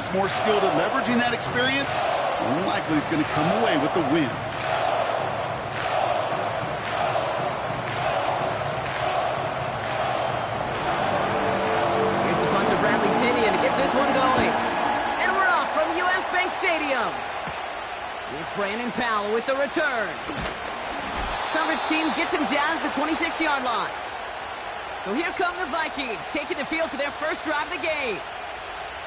opponent's more skilled at leveraging that experience, more likely he's going to come away with the win. Here's the punter, Bradley Pinion, to get this one going. And we're off from U.S. Bank Stadium. It's Brandon Powell with the return. Coverage team gets him down at the 26-yard line. So here come the Vikings, taking the field for their first drive of the game.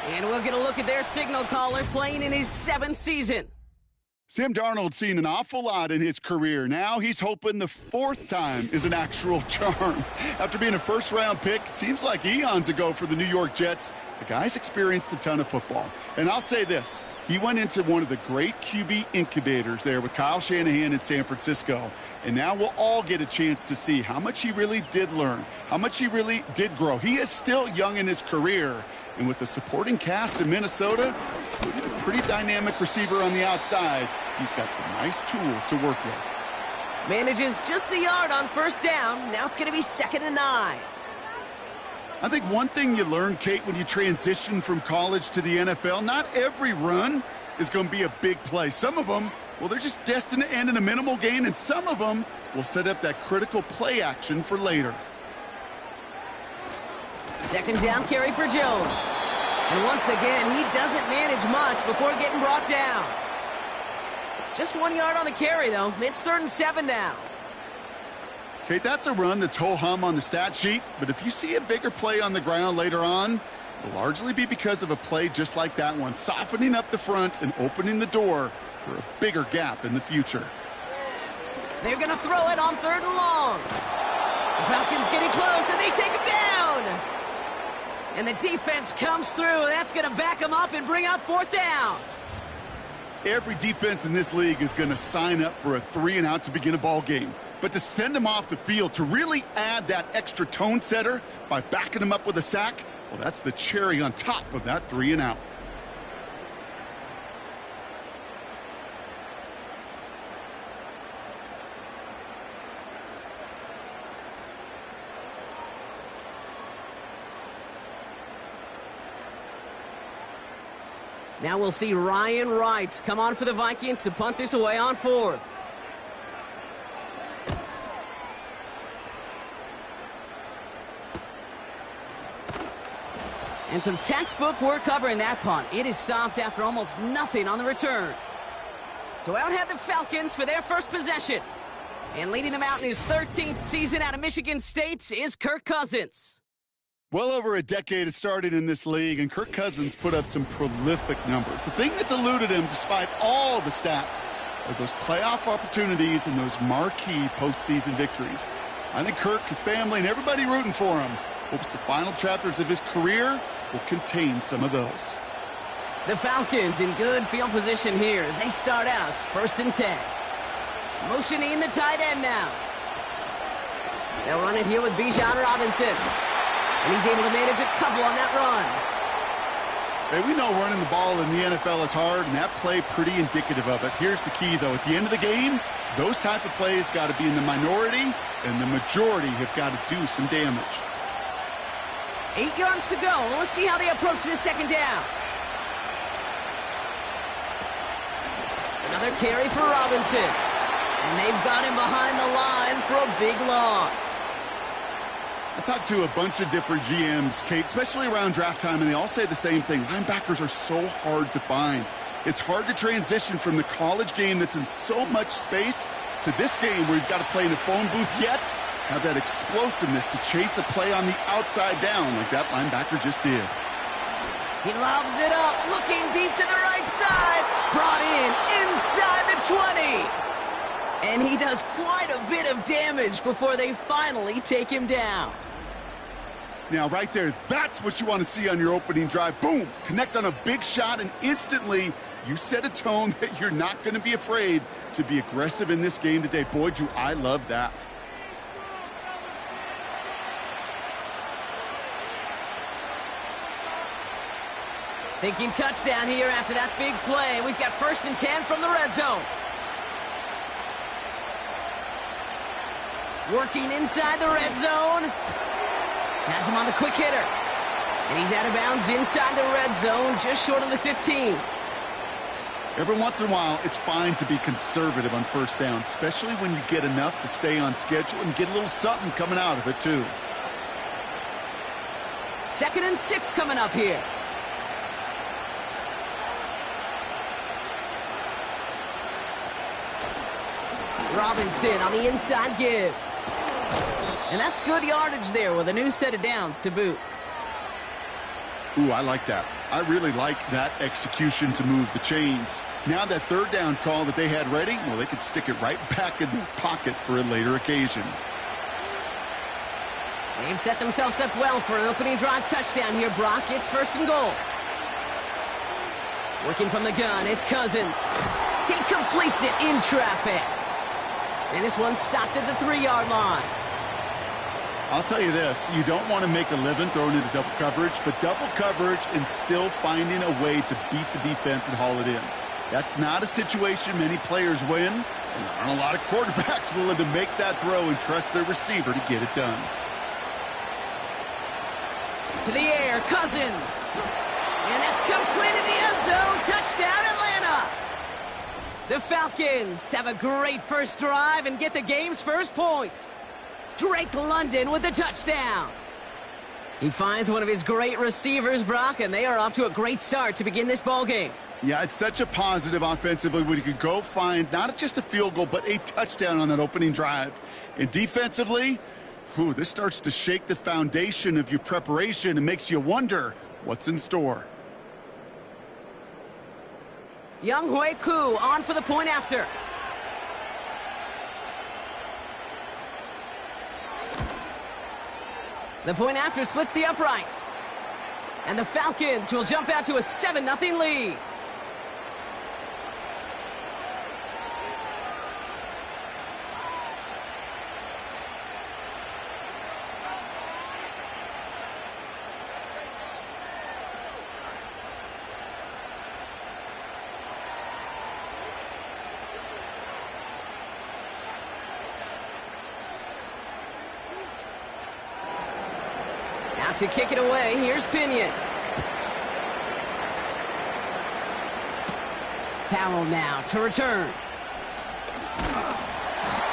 And we'll get a look at their signal caller playing in his 7th season. Sam Darnold's seen an awful lot in his career. Now he's hoping the 4th time is an actual charm. After being a first-round pick, it seems like eons ago for the New York Jets, the guy's experienced a ton of football. And I'll say this, he went into one of the great QB incubators there with Kyle Shanahan in San Francisco. And now we'll all get a chance to see how much he really did learn, how much he really did grow. He is still young in his career. And with the supporting cast in Minnesota, including a pretty dynamic receiver on the outside, he's got some nice tools to work with. Manages just a yard on first down. Now it's going to be 2nd and 9. I think one thing you learn, Kate, when you transition from college to the NFL, not every run is going to be a big play. Some of them, well, they're just destined to end in a minimal gain, and some of them will set up that critical play action for later. 2nd down carry for Jones. And once again, he doesn't manage much before getting brought down. Just 1 yard on the carry, though. It's 3rd and 7 now. Kate, that's a run that's ho-hum on the stat sheet, but if you see a bigger play on the ground later on, it'll largely be because of a play just like that one, softening up the front and opening the door for a bigger gap in the future. They're going to throw it on 3rd and long. The Falcons getting close, and they take him down. And the defense comes through. That's going to back him up and bring up 4th down. Every defense in this league is going to sign up for a 3-and-out to begin a ball game. But to send him off the field, to really add that extra tone setter by backing him up with a sack, well, that's the cherry on top of that 3-and-out. Now we'll see Ryan Wright come on for the Vikings to punt this away on 4th. And some textbook work covering that punt. It is stopped after almost nothing on the return. So out head the Falcons for their first possession. And leading them out in his 13th season out of Michigan State is Kirk Cousins. Well over a decade has started in this league, and Kirk Cousins put up some prolific numbers. The thing that's eluded him, despite all the stats, are those playoff opportunities and those marquee postseason victories. I think Kirk, his family, and everybody rooting for him hopes the final chapters of his career will contain some of those. The Falcons in good field position here as they start out 1st and 10. Motioning the tight end now. They'll run it here with Bijan Robinson. And he's able to manage a couple on that run. Hey, we know running the ball in the NFL is hard, and that play pretty indicative of it. Here's the key, though. At the end of the game, those type of plays got to be in the minority, and the majority have got to do some damage. 8 yards to go. Let's see how they approach this 2nd down. Another carry for Robinson. And they've got him behind the line for a big loss. I talked to a bunch of different GMs, Kate, especially around draft time, and they all say the same thing. Linebackers are so hard to find. It's hard to transition from the college game that's in so much space to this game where you've got to play in a phone booth, yet have that explosiveness to chase a play on the outside down like that linebacker just did. He lobs it up, looking deep to the right side. Brought in inside the 20. And he does quite a bit of damage before they finally take him down. Now, right there, that's what you want to see on your opening drive. Boom! Connect on a big shot, and instantly you set a tone that you're not going to be afraid to be aggressive in this game today. Boy, do I love that. Thinking touchdown here after that big play. We've got 1st and 10 from the red zone. Working inside the red zone. Has him on the quick hitter. And he's out of bounds inside the red zone, just short of the 15. Every once in a while, it's fine to be conservative on first down, especially when you get enough to stay on schedule and get a little something coming out of it, too. 2nd and 6 coming up here. Robinson on the inside give. And that's good yardage there with a new set of downs to boot. Ooh, I like that. I really like that execution to move the chains. Now that 3rd down call that they had ready, well, they could stick it right back in their pocket for a later occasion. They've set themselves up well for an opening drive touchdown here, Brock. It's 1st and goal. Working from the gun, it's Cousins. He completes it in traffic. And this one's stopped at the 3-yard line. I'll tell you this, you don't want to make a living throwing into double coverage, but double coverage and still finding a way to beat the defense and haul it in. That's not a situation many players win, and there aren't a lot of quarterbacks willing to make that throw and trust their receiver to get it done. To the air, Cousins. And that's complete in the end zone. Touchdown, Atlanta. The Falcons have a great first drive and get the game's first points. Drake London with the touchdown. He finds one of his great receivers, Brock, and they are off to a great start to begin this ball game. Yeah, it's such a positive offensively when you could go find not just a field goal, but a touchdown on that opening drive. And defensively, this starts to shake the foundation of your preparation and makes you wonder what's in store. Young Hui Koo on for the point after. The point after splits the uprights. And the Falcons will jump out to a 7-0 lead. To kick it away, here's Pinion. Powell now to return.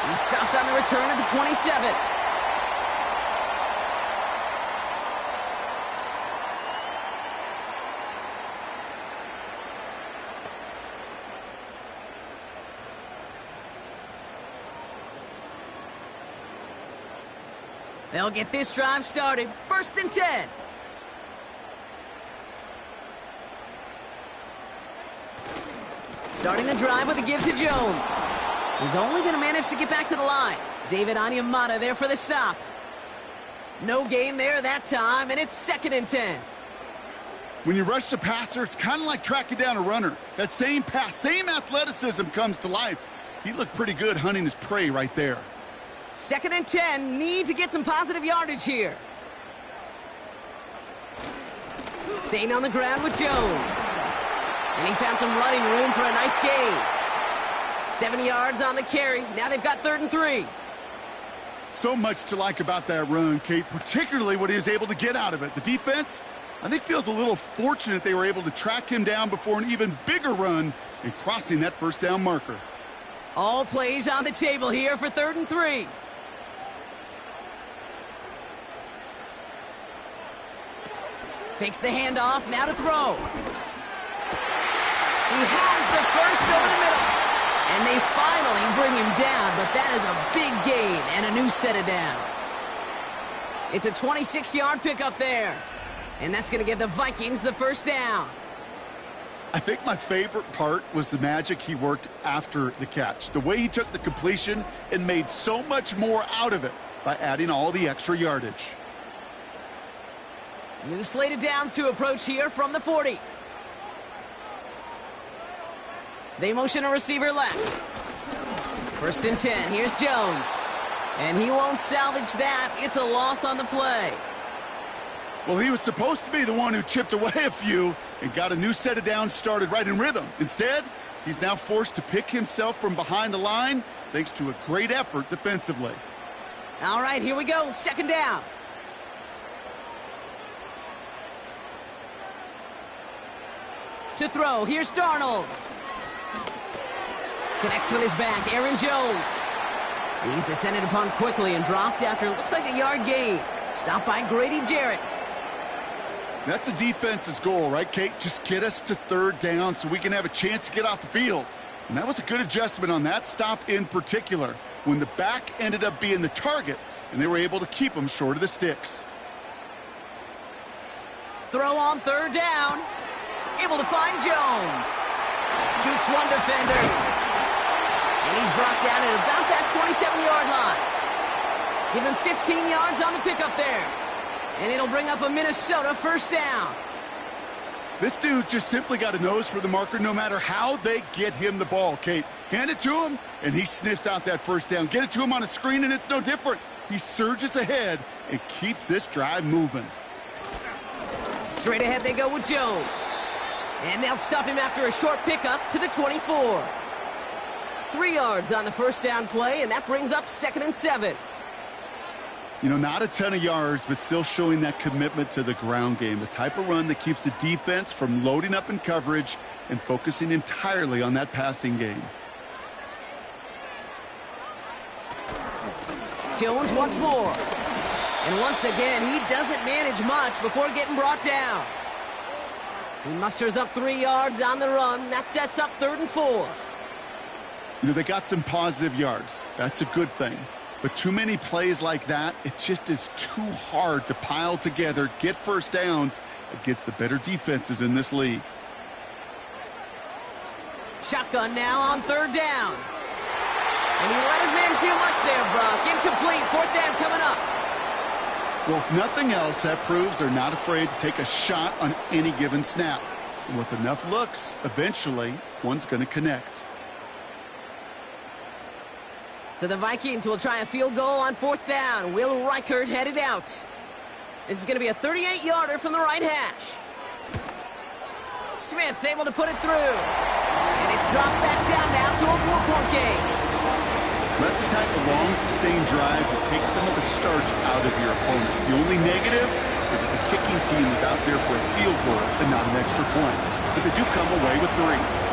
He stopped on the return at the 27. They'll get this drive started. 1st and 10. Starting the drive with a give to Jones. He's only going to manage to get back to the line. David Onyemata there for the stop. No gain there that time, and it's 2nd and 10. When you rush the passer, it's kind of like tracking down a runner. That same pass, same athleticism comes to life. He looked pretty good hunting his prey right there. 2nd and 10, need to get some positive yardage here. Staying on the ground with Jones. And he found some running room for a nice gain. 70 yards on the carry. Now they've got 3rd and 3. So much to like about that run, Kate, particularly what he was able to get out of it. The defense, I think, feels a little fortunate they were able to track him down before an even bigger run and crossing that 1st down marker. All plays on the table here for 3rd and 3. Fakes the handoff, now to throw. He has the first over the middle. And they finally bring him down, but that is a big gain and a new set of downs. It's a 26-yard pickup there. And that's going to give the Vikings the 1st down. I think my favorite part was the magic he worked after the catch. The way he took the completion and made so much more out of it by adding all the extra yardage. New slate of downs to approach here from the 40. They motion a receiver left. 1st and 10, here's Jones. And he won't salvage that. It's a loss on the play. Well, he was supposed to be the one who chipped away a few and got a new set of downs started right in rhythm. Instead, he's now forced to pick himself from behind the line thanks to a great effort defensively. All right, here we go. 2nd down. To throw, here's Darnold. Connects with his back, Aaron Jones. He's descended upon quickly and dropped after looks like a yard gain. Stopped by Grady Jarrett. That's a defense's goal, right, Kate? Just get us to third down so we can have a chance to get off the field. And that was a good adjustment on that stop in particular, when the back ended up being the target, and they were able to keep him short of the sticks. Throw on third down. Able to find Jones. Jukes one defender. And he's brought down at about that 27-yard line. Give him 15 yards on the pickup there. And it'll bring up a Minnesota first down. This dude's just simply got a nose for the marker no matter how they get him the ball, Kate. Hand it to him, and he sniffs out that first down. Get it to him on a screen, and it's no different. He surges ahead and keeps this drive moving. Straight ahead they go with Jones. And they'll stop him after a short pickup to the 24. 3 yards on the first down play, and that brings up 2nd and 7. You know, not a ton of yards, but still showing that commitment to the ground game. The type of run that keeps the defense from loading up in coverage and focusing entirely on that passing game. Jones once more. And once again, he doesn't manage much before getting brought down. He musters up 3 yards on the run. That sets up 3rd and 4. You know, they got some positive yards. That's a good thing. But too many plays like that, it just is too hard to pile together, get first downs against the better defenses in this league. Shotgun now on 3rd down. And he let his man too much there, Brock. Incomplete. 4th down coming up. Well, if nothing else, that proves they're not afraid to take a shot on any given snap. And with enough looks, eventually, one's going to connect. So the Vikings will try a field goal on 4th down. Will Reichert headed out. This is going to be a 38-yarder from the right hash. Smith able to put it through. And it's dropped back down now to a 4-point game. That's the type of long, sustained drive that takes some of the starch out of your opponent. The only negative is if the kicking team is out there for a field goal and not an extra point. But they do come away with 3.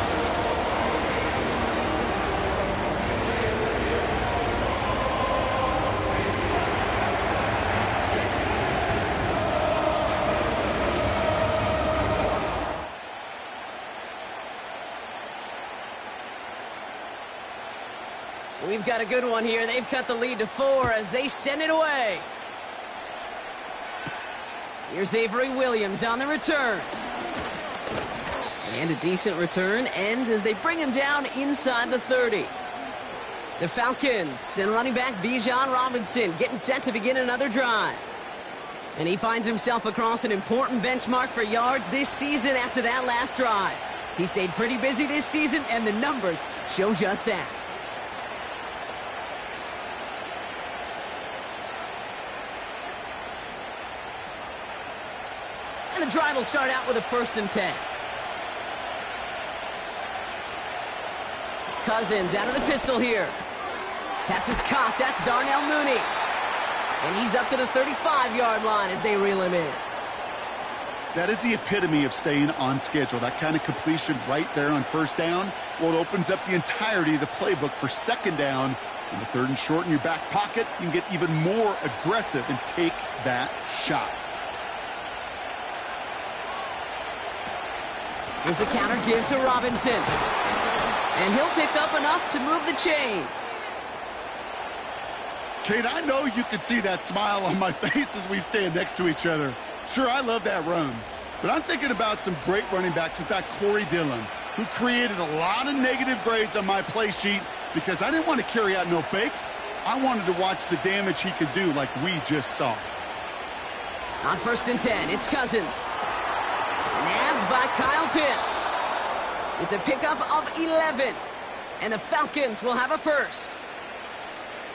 We've got a good one here. They've cut the lead to 4 as they send it away. Here's Avery Williams on the return. And a decent return ends as they bring him down inside the 30. The Falcons and running back Bijan Robinson getting set to begin another drive. And he finds himself across an important benchmark for yards this season after that last drive. He stayed pretty busy this season, and the numbers show just that. And the drive will start out with a 1st and 10. Cousins out of the pistol here. Pass is caught. That's Darnell Mooney. And he's up to the 35-yard line as they reel him in. That is the epitome of staying on schedule. That kind of completion right there on 1st down. Well, it opens up the entirety of the playbook for 2nd down. And the 3rd and short in your back pocket, you can get even more aggressive and take that shot. Here's a counter give to Robinson. And he'll pick up enough to move the chains. Kate, I know you can see that smile on my face as we stand next to each other. Sure, I love that run. But I'm thinking about some great running backs. In fact, Corey Dillon, who created a lot of negative grades on my play sheet because I didn't want to carry out no fake. I wanted to watch the damage he could do like we just saw. On 1st and 10, it's Cousins. Nabbed by Kyle Pitts. It's a pickup of 11. And the Falcons will have a 1st.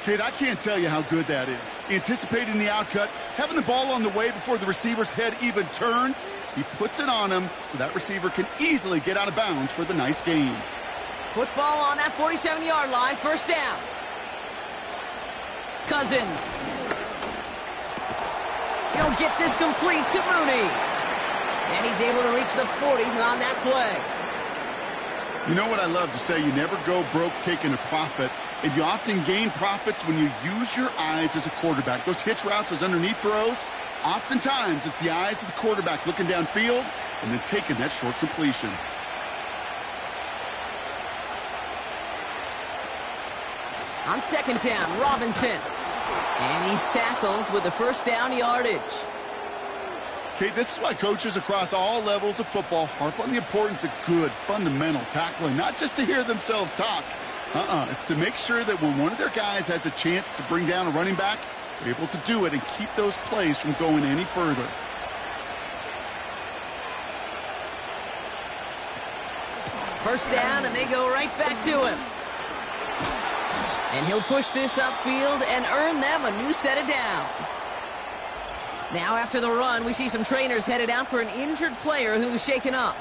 Kate, I can't tell you how good that is. Anticipating the outcut, having the ball on the way before the receiver's head even turns. He puts it on him so that receiver can easily get out of bounds for the nice gain. Football on that 47-yard line, 1st down. Cousins. He'll get this complete to Mooney. And he's able to reach the 40 on that play. You know what I love to say? You never go broke taking a profit. And you often gain profits when you use your eyes as a quarterback. Those hitch routes, those underneath throws, oftentimes it's the eyes of the quarterback looking downfield and then taking that short completion. On second down, Robinson. And he's tackled with the first down yardage. Okay, this is why coaches across all levels of football harp on the importance of good, fundamental tackling, not just to hear themselves talk. It's to make sure that when one of their guys has a chance to bring down a running back, they're able to do it and keep those plays from going any further. First down, and they go right back to him. And he'll push this upfield and earn them a new set of downs. Now after the run, we see some trainers headed out for an injured player who was shaken up.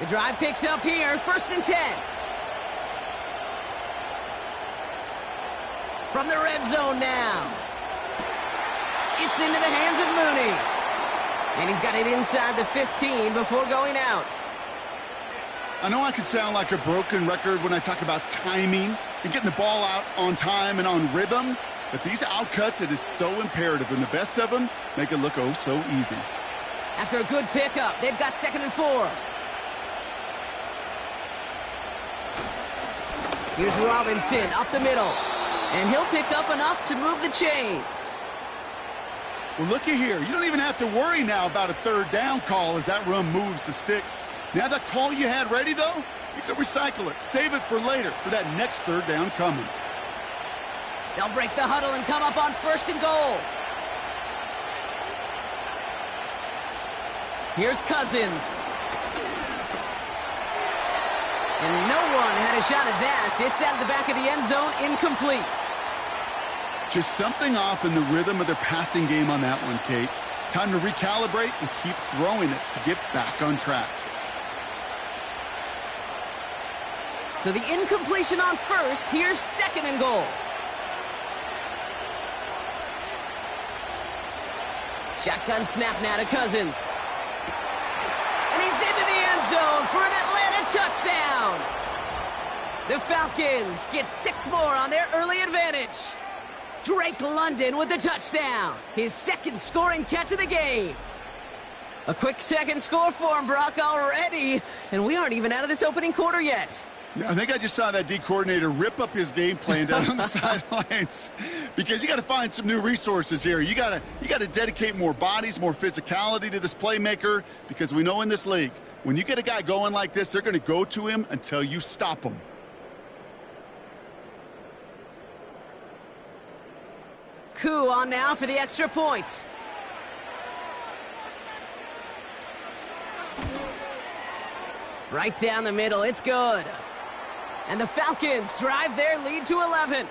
The drive picks up here, 1st and 10. From the red zone now. It's into the hands of Mooney. And he's got it inside the 15 before going out. I know I could sound like a broken record when I talk about timing and getting the ball out on time and on rhythm, but these outcuts, it is so imperative, and the best of them make it look oh so easy. After a good pickup, they've got 2nd and 4. Here's Robinson up the middle. And he'll pick up enough to move the chains. Well, looky here. You don't even have to worry now about a 3rd down call as that run moves the sticks. Now that call you had ready, though, you can recycle it. Save it for later for that next 3rd down coming. They'll break the huddle and come up on 1st and goal. Here's Cousins. And no one had a shot at that. It's out of the back of the end zone, incomplete. Just something off in the rhythm of their passing game on that one, Kate. Time to recalibrate and keep throwing it to get back on track. So the incompletion on 1st. Here's 2nd and goal. Shotgun snap now to Cousins. And he's into the end zone for an Atlanta touchdown. The Falcons get 6 more on their early advantage. Drake London with the touchdown. His 2nd scoring catch of the game. A quick 2nd score for him, Brock, already. And we aren't even out of this opening quarter yet. Yeah, I think I just saw that D coordinator rip up his game plan down on the sidelines, because you got to find some new resources here. You got to dedicate more bodies, more physicality to this playmaker, because we know in this league, when you get a guy going like this, they're going to go to him until you stop him. Koo on now for the extra point. Right down the middle, it's good. And the Falcons drive their lead to 11.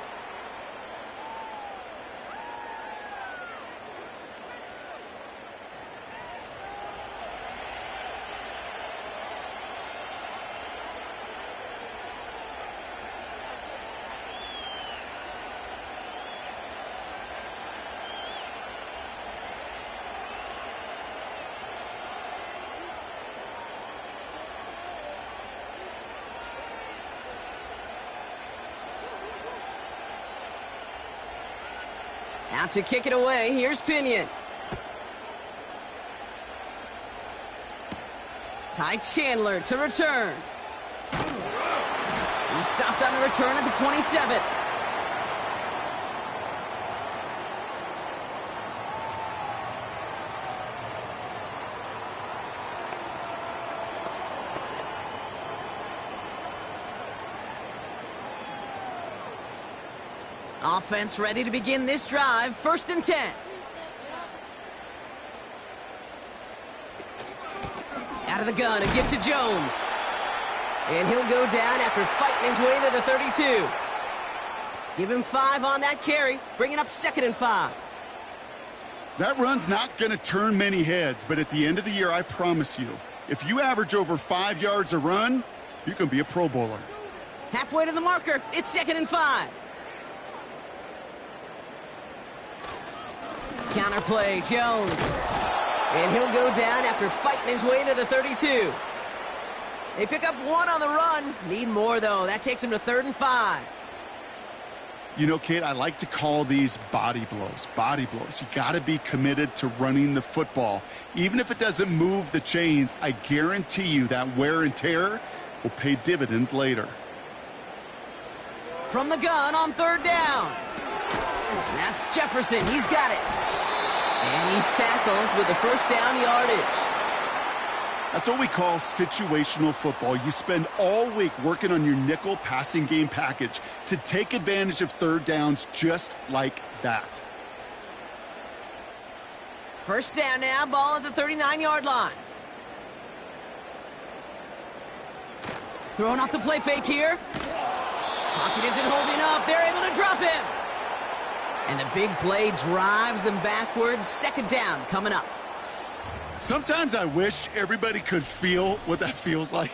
Out to kick it away, here's Pinion. Ty Chandler to return. He stopped on the return at the 27. Offense ready to begin this drive. 1st and 10. Out of the gun, a gift to Jones. And he'll go down after fighting his way to the 32. Give him 5 on that carry, bringing up 2nd and 5. That run's not going to turn many heads, but at the end of the year, I promise you, if you average over 5 yards a run, you can be a Pro Bowler. Halfway to the marker, it's 2nd and 5. Counter play, Jones. And he'll go down after fighting his way to the 32. They pick up 1 on the run. Need more, though. That takes him to 3rd and 5. You know, Kate, I like to call these body blows. Body blows. You got to be committed to running the football. Even if it doesn't move the chains, I guarantee you that wear and tear will pay dividends later. From the gun on 3rd down. That's Jefferson. He's got it. And he's tackled with the 1st down yardage. That's what we call situational football. You spend all week working on your nickel passing game package to take advantage of 3rd downs just like that. 1st down now, ball at the 39-yard line. Throwing off the play fake here. Pocket isn't holding up. They're able to drop him. And the big play drives them backwards. 2nd down coming up. Sometimes I wish everybody could feel what that feels like.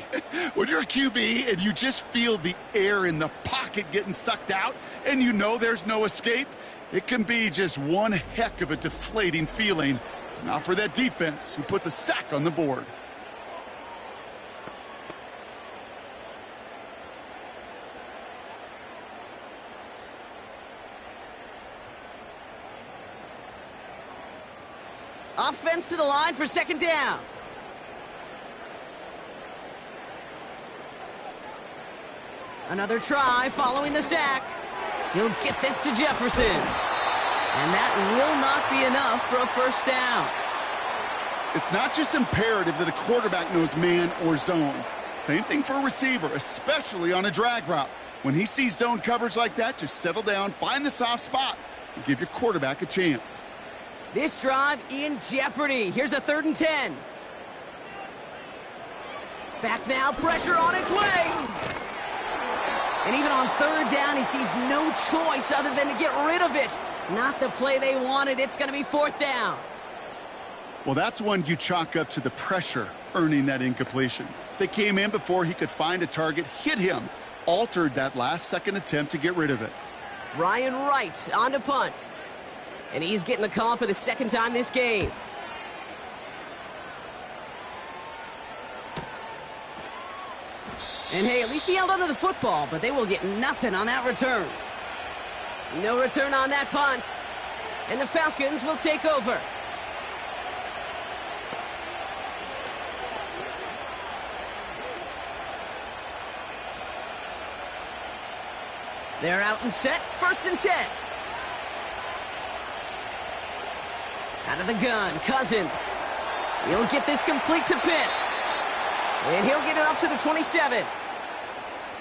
When you're a QB and you just feel the air in the pocket getting sucked out and you know there's no escape, it can be just one heck of a deflating feeling. Not for that defense who puts a sack on the board. Offense to the line for 2nd down. Another try following the sack. He'll get this to Jefferson. And that will not be enough for a 1st down. It's not just imperative that a quarterback knows man or zone. Same thing for a receiver, especially on a drag route. When he sees zone coverage like that, just settle down, find the soft spot, and give your quarterback a chance. This drive in jeopardy. Here's a 3rd and 10. Back now, pressure on its way. And even on 3rd down, he sees no choice other than to get rid of it. Not the play they wanted. It's going to be 4th down. Well, that's one you chalk up to the pressure earning that incompletion. They came in before he could find a target, hit him, altered that last-second attempt to get rid of it. Ryan Wright on to punt. And he's getting the call for the 2nd time this game. And hey, at least he held onto the football, but they will get nothing on that return. No return on that punt. And the Falcons will take over. They're out and set. 1st and 10. Out of the gun, Cousins. He'll get this complete to Pitts. And he'll get it up to the 27.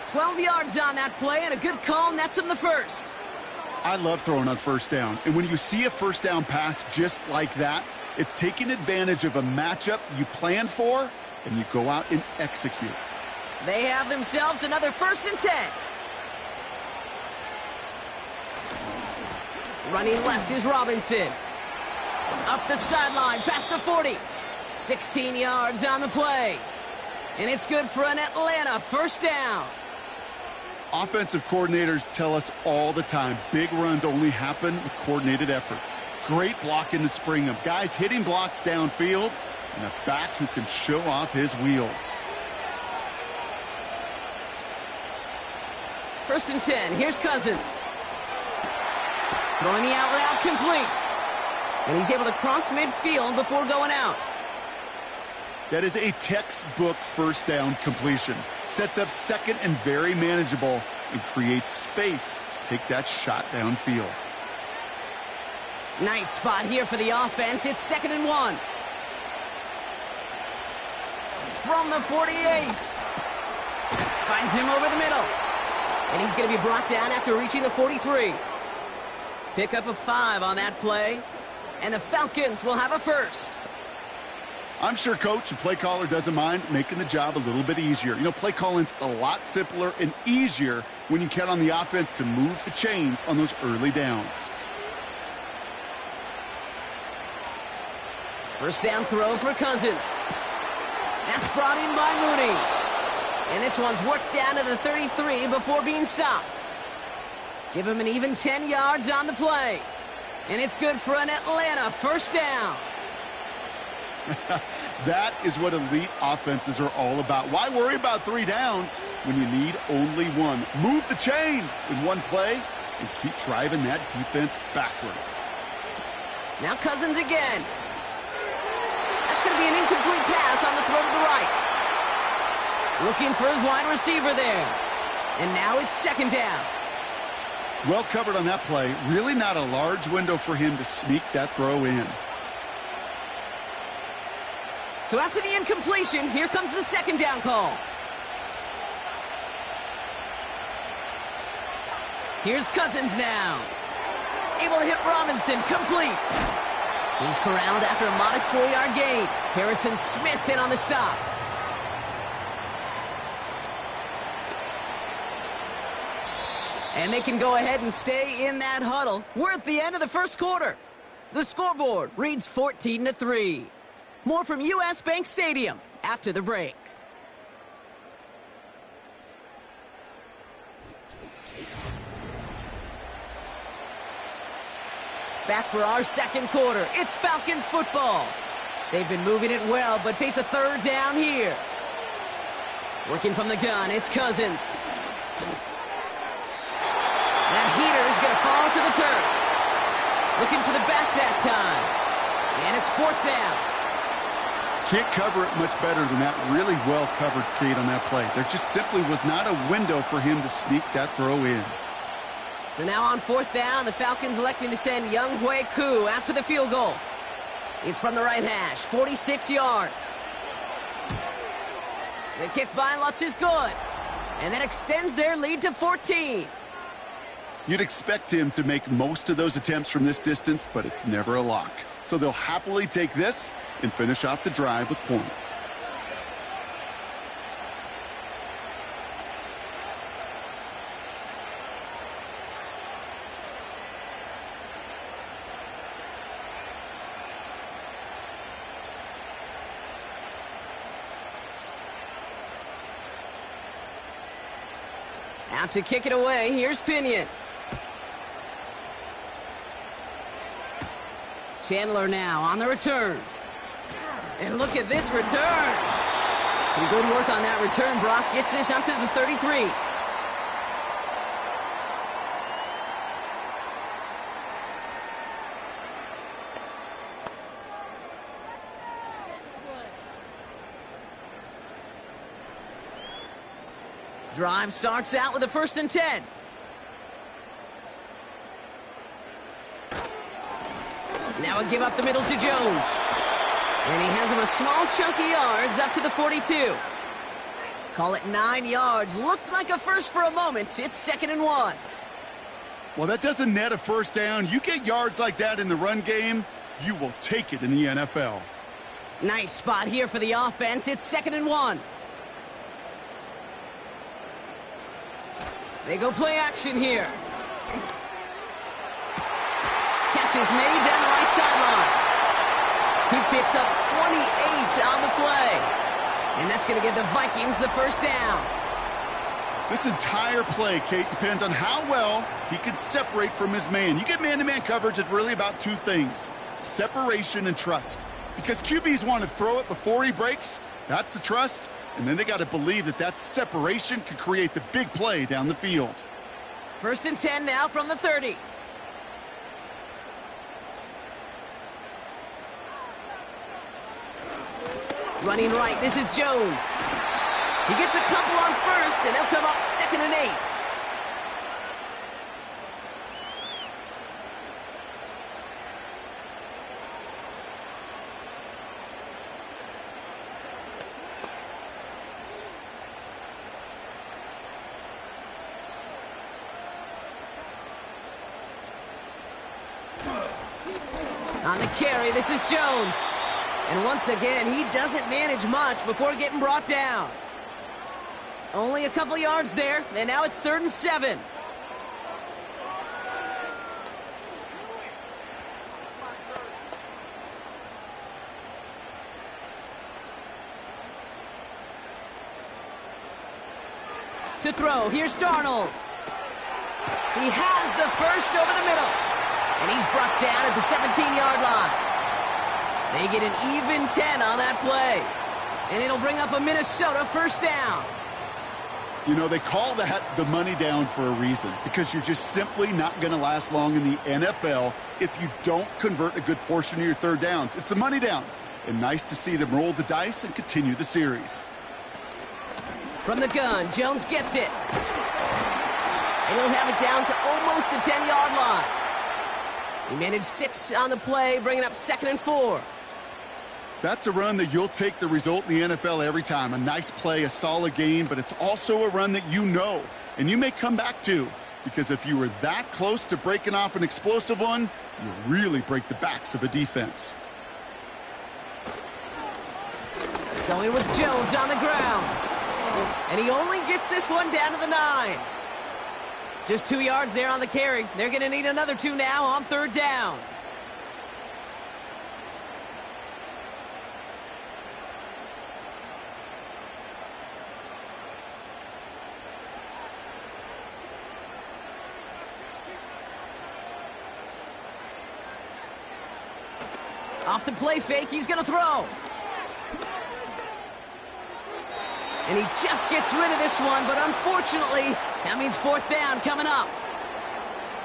12 yards on that play, and a good call nets him the 1st. I love throwing on 1st down. And when you see a 1st down pass just like that, it's taking advantage of a matchup you planned for, and you go out and execute. They have themselves another 1st and 10. Running left is Robinson. Up the sideline, past the 40. 16 yards on the play. And it's good for an Atlanta 1st down. Offensive coordinators tell us all the time, big runs only happen with coordinated efforts. Great blocking to spring them. Guys hitting blocks downfield, and a back who can show off his wheels. 1st and 10, here's Cousins. Throwing the out route complete. And he's able to cross midfield before going out. That is a textbook 1st down completion. Sets up 2nd and very manageable and creates space to take that shot downfield. Nice spot here for the offense. It's 2nd and 1. From the 48. Finds him over the middle. And he's going to be brought down after reaching the 43. Pick up a 5 on that play. And the Falcons will have a 1st. I'm sure coach and play caller doesn't mind making the job a little bit easier. You know, play calling's a lot simpler and easier when you count on the offense to move the chains on those early downs. First down throw for Cousins. That's brought in by Mooney. And this one's worked down to the 33 before being stopped. Give him an even 10 yards on the play. And it's good for an Atlanta first down. That is what elite offenses are all about. Why worry about 3 downs when you need only one? Move the chains in one play and keep driving that defense backwards. Now Cousins again. That's going to be an incomplete pass on the throw to the right. Looking for his wide receiver there. And now it's second down. Well covered on that play. Really not a large window for him to sneak that throw in. So after the incompletion, here comes the second down call. Here's Cousins now. Able to hit Robinson, complete. He's corralled after a modest 4-yard gain. Harrison Smith in on the stop. And they can go ahead and stay in that huddle. We're at the end of the first quarter. The scoreboard reads 14-3. More from US Bank Stadium after the break. Back for our second quarter. It's Falcons football. They've been moving it well, but face a third down here. Working from the gun, it's Cousins. That heater is going to fall to the turf. Looking for the back that time. And it's fourth down. Can't cover it much better than that. Really well covered, Kate, on that play. There just simply was not a window for him to sneak that throw in. So now on fourth down, the Falcons electing to send Young Hui Koo after the field goal. It's from the right hash, 46 yards. The kick by Lutz is good. And that extends their lead to 14. You'd expect him to make most of those attempts from this distance, but it's never a lock. So they'll happily take this and finish off the drive with points. Out to kick it away, here's Pinion. Chandler now on the return. And look at this return. Some good work on that return. Brock gets this up to the 33. Drive starts out with a 1st and 10. Now a give up the middle to Jones. And he has him a small chunk of yards up to the 42. Call it 9 yards. Looked like a first for a moment. It's 2nd and 1. Well, that doesn't net a first down. You get yards like that in the run game, you will take it in the NFL. Nice spot here for the offense. It's 2nd and 1. They go play action here. Catch is made down the right sideline. He picks up 28 on the play. And that's going to give the Vikings the first down. This entire play, Kate, depends on how well he can separate from his man. You get man-to-man coverage, it's really about 2 things: separation and trust. Because QBs want to throw it before he breaks. That's the trust. And then they got to believe that that separation can create the big play down the field. 1st and 10 now from the 30. Running right, this is Jones. He gets a couple on first, and they'll come up 2nd and 8. On the carry, this is Jones. And once again, he doesn't manage much before getting brought down. Only a couple yards there, and now it's 3rd and 7. To throw, here's Darnold. He has the first over the middle, and he's brought down at the 17-yard line. They get an even 10 on that play, and it'll bring up a Minnesota first down. You know, they call that the money down for a reason, because you're just simply not going to last long in the NFL if you don't convert a good portion of your third downs. It's the money down, and nice to see them roll the dice and continue the series. From the gun, Jones gets it. And he'll have it down to almost the 10-yard line. He managed 6 on the play, bringing up 2nd and 4. That's a run that you'll take the result in the NFL every time. A nice play, a solid game, but it's also a run that you know, and you may come back to, because if you were that close to breaking off an explosive one, you really break the backs of a defense. Going with Jones on the ground. And he only gets this one down to the 9. Just 2 yards there on the carry. They're going to need another 2 now on 3rd down. Off the play fake, he's going to throw. And he just gets rid of this one, but unfortunately, that means 4th down coming up.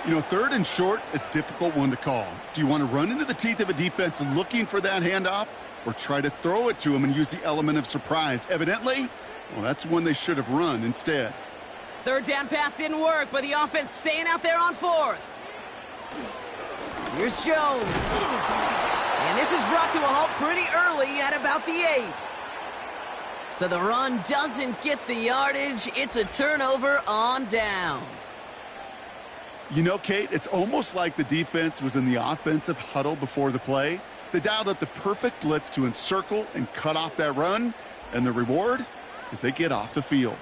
You know, 3rd and short is a difficult one to call. Do you want to run into the teeth of a defense looking for that handoff, or try to throw it to him and use the element of surprise? Evidently, well, that's one they should have run instead. 3rd down pass didn't work, but the offense staying out there on 4th. Here's Jones. And this is brought to a halt pretty early at about the 8. So the run doesn't get the yardage. It's a turnover on downs. You know, Kate, it's almost like the defense was in the offensive huddle before the play. They dialed up the perfect blitz to encircle and cut off that run, and the reward is they get off the field.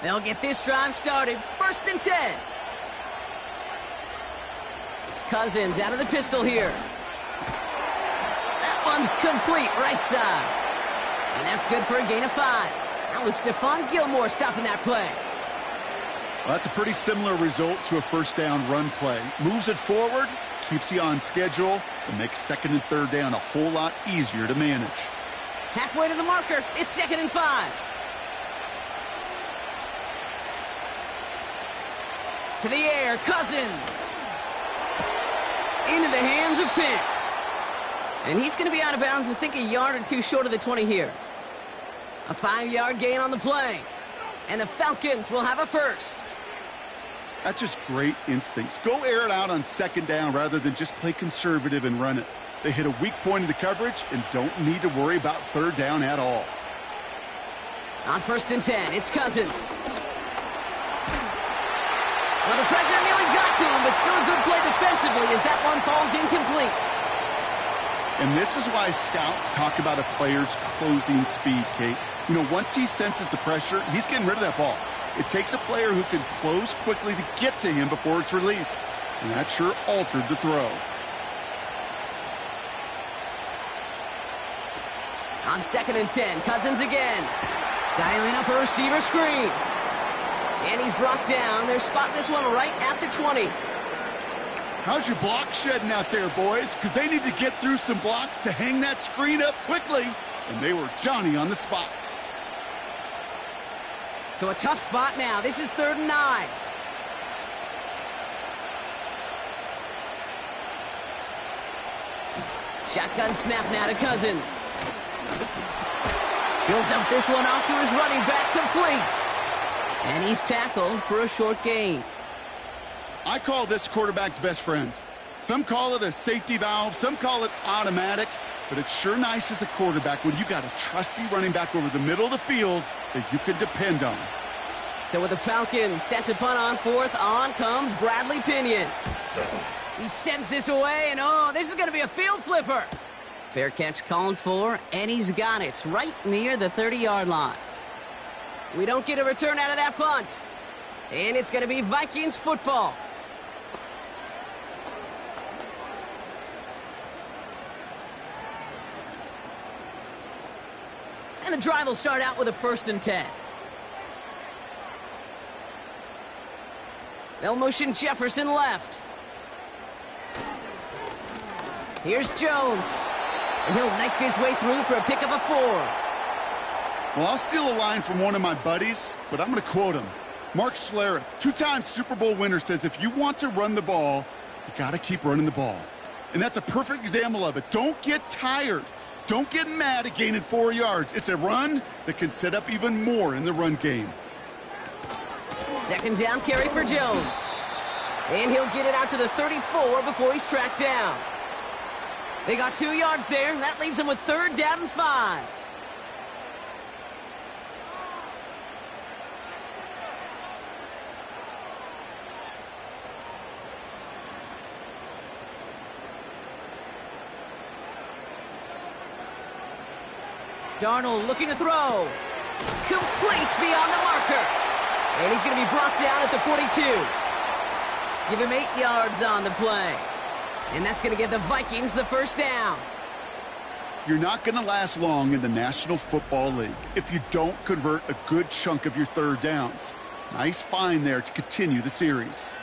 They'll get this drive started. 1st and 10. Cousins out of the pistol here. That one's complete, right side. And that's good for a gain of 5. That was Stephon Gilmore stopping that play. Well, that's a pretty similar result to a 1st down run play. Moves it forward, keeps you on schedule, and makes 2nd and 3rd down a whole lot easier to manage. Halfway to the marker, it's 2nd and 5. To the air, Cousins. Into the hands of Pitts. And he's going to be out of bounds, I think, a yard or 2 short of the 20 here. A 5-yard gain on the play. And the Falcons will have a first. That's just great instincts. Go air it out on 2nd down rather than just play conservative and run it. They hit a weak point in the coverage and don't need to worry about 3rd down at all. On 1st and 10, it's Cousins. Well, the pressure nearly got to him, but still a good play defensively as that one falls incomplete. And this is why scouts talk about a player's closing speed, Kate. You know, once he senses the pressure, he's getting rid of that ball. It takes a player who can close quickly to get to him before it's released. And that sure altered the throw. On 2nd and 10, Cousins again. Dialing up a receiver screen. And he's brought down. They're spotting this one right at the 20. How's your block shedding out there, boys? Because they need to get through some blocks to hang that screen up quickly. And they were Johnny on the spot. So a tough spot now. This is 3rd and 9. Shotgun snap now to Cousins. He'll dump this one off to his running back, complete. And he's tackled for a short gain. I call this quarterback's best friend. Some call it a safety valve, some call it automatic, but it's sure nice as a quarterback when you got a trusty running back over the middle of the field that you can depend on. So with the Falcons set to punt on fourth, on comes Bradley Pinion. He sends this away, and oh, this is going to be a field flipper. Fair catch called for, and he's got it right near the 30-yard line. We don't get a return out of that punt. And it's going to be Vikings football. And the drive will start out with a 1st and 10. They'll motion Jefferson left. Here's Jones. And he'll knife his way through for a pickup of 4. Well, I'll steal a line from one of my buddies, but I'm going to quote him. Mark Schlereth, 2-time Super Bowl winner, says if you want to run the ball, you got to keep running the ball. And that's a perfect example of it. Don't get tired. Don't get mad at gaining 4 yards. It's a run that can set up even more in the run game. 2nd down carry for Jones. And he'll get it out to the 34 before he's tracked down. They got 2 yards there. That leaves them with 3rd down and 5. Darnold looking to throw. Complete beyond the marker. And he's going to be brought down at the 42. Give him 8 yards on the play. And that's going to give the Vikings the 1st down. You're not going to last long in the National Football League if you don't convert a good chunk of your 3rd downs. Nice find there to continue the series.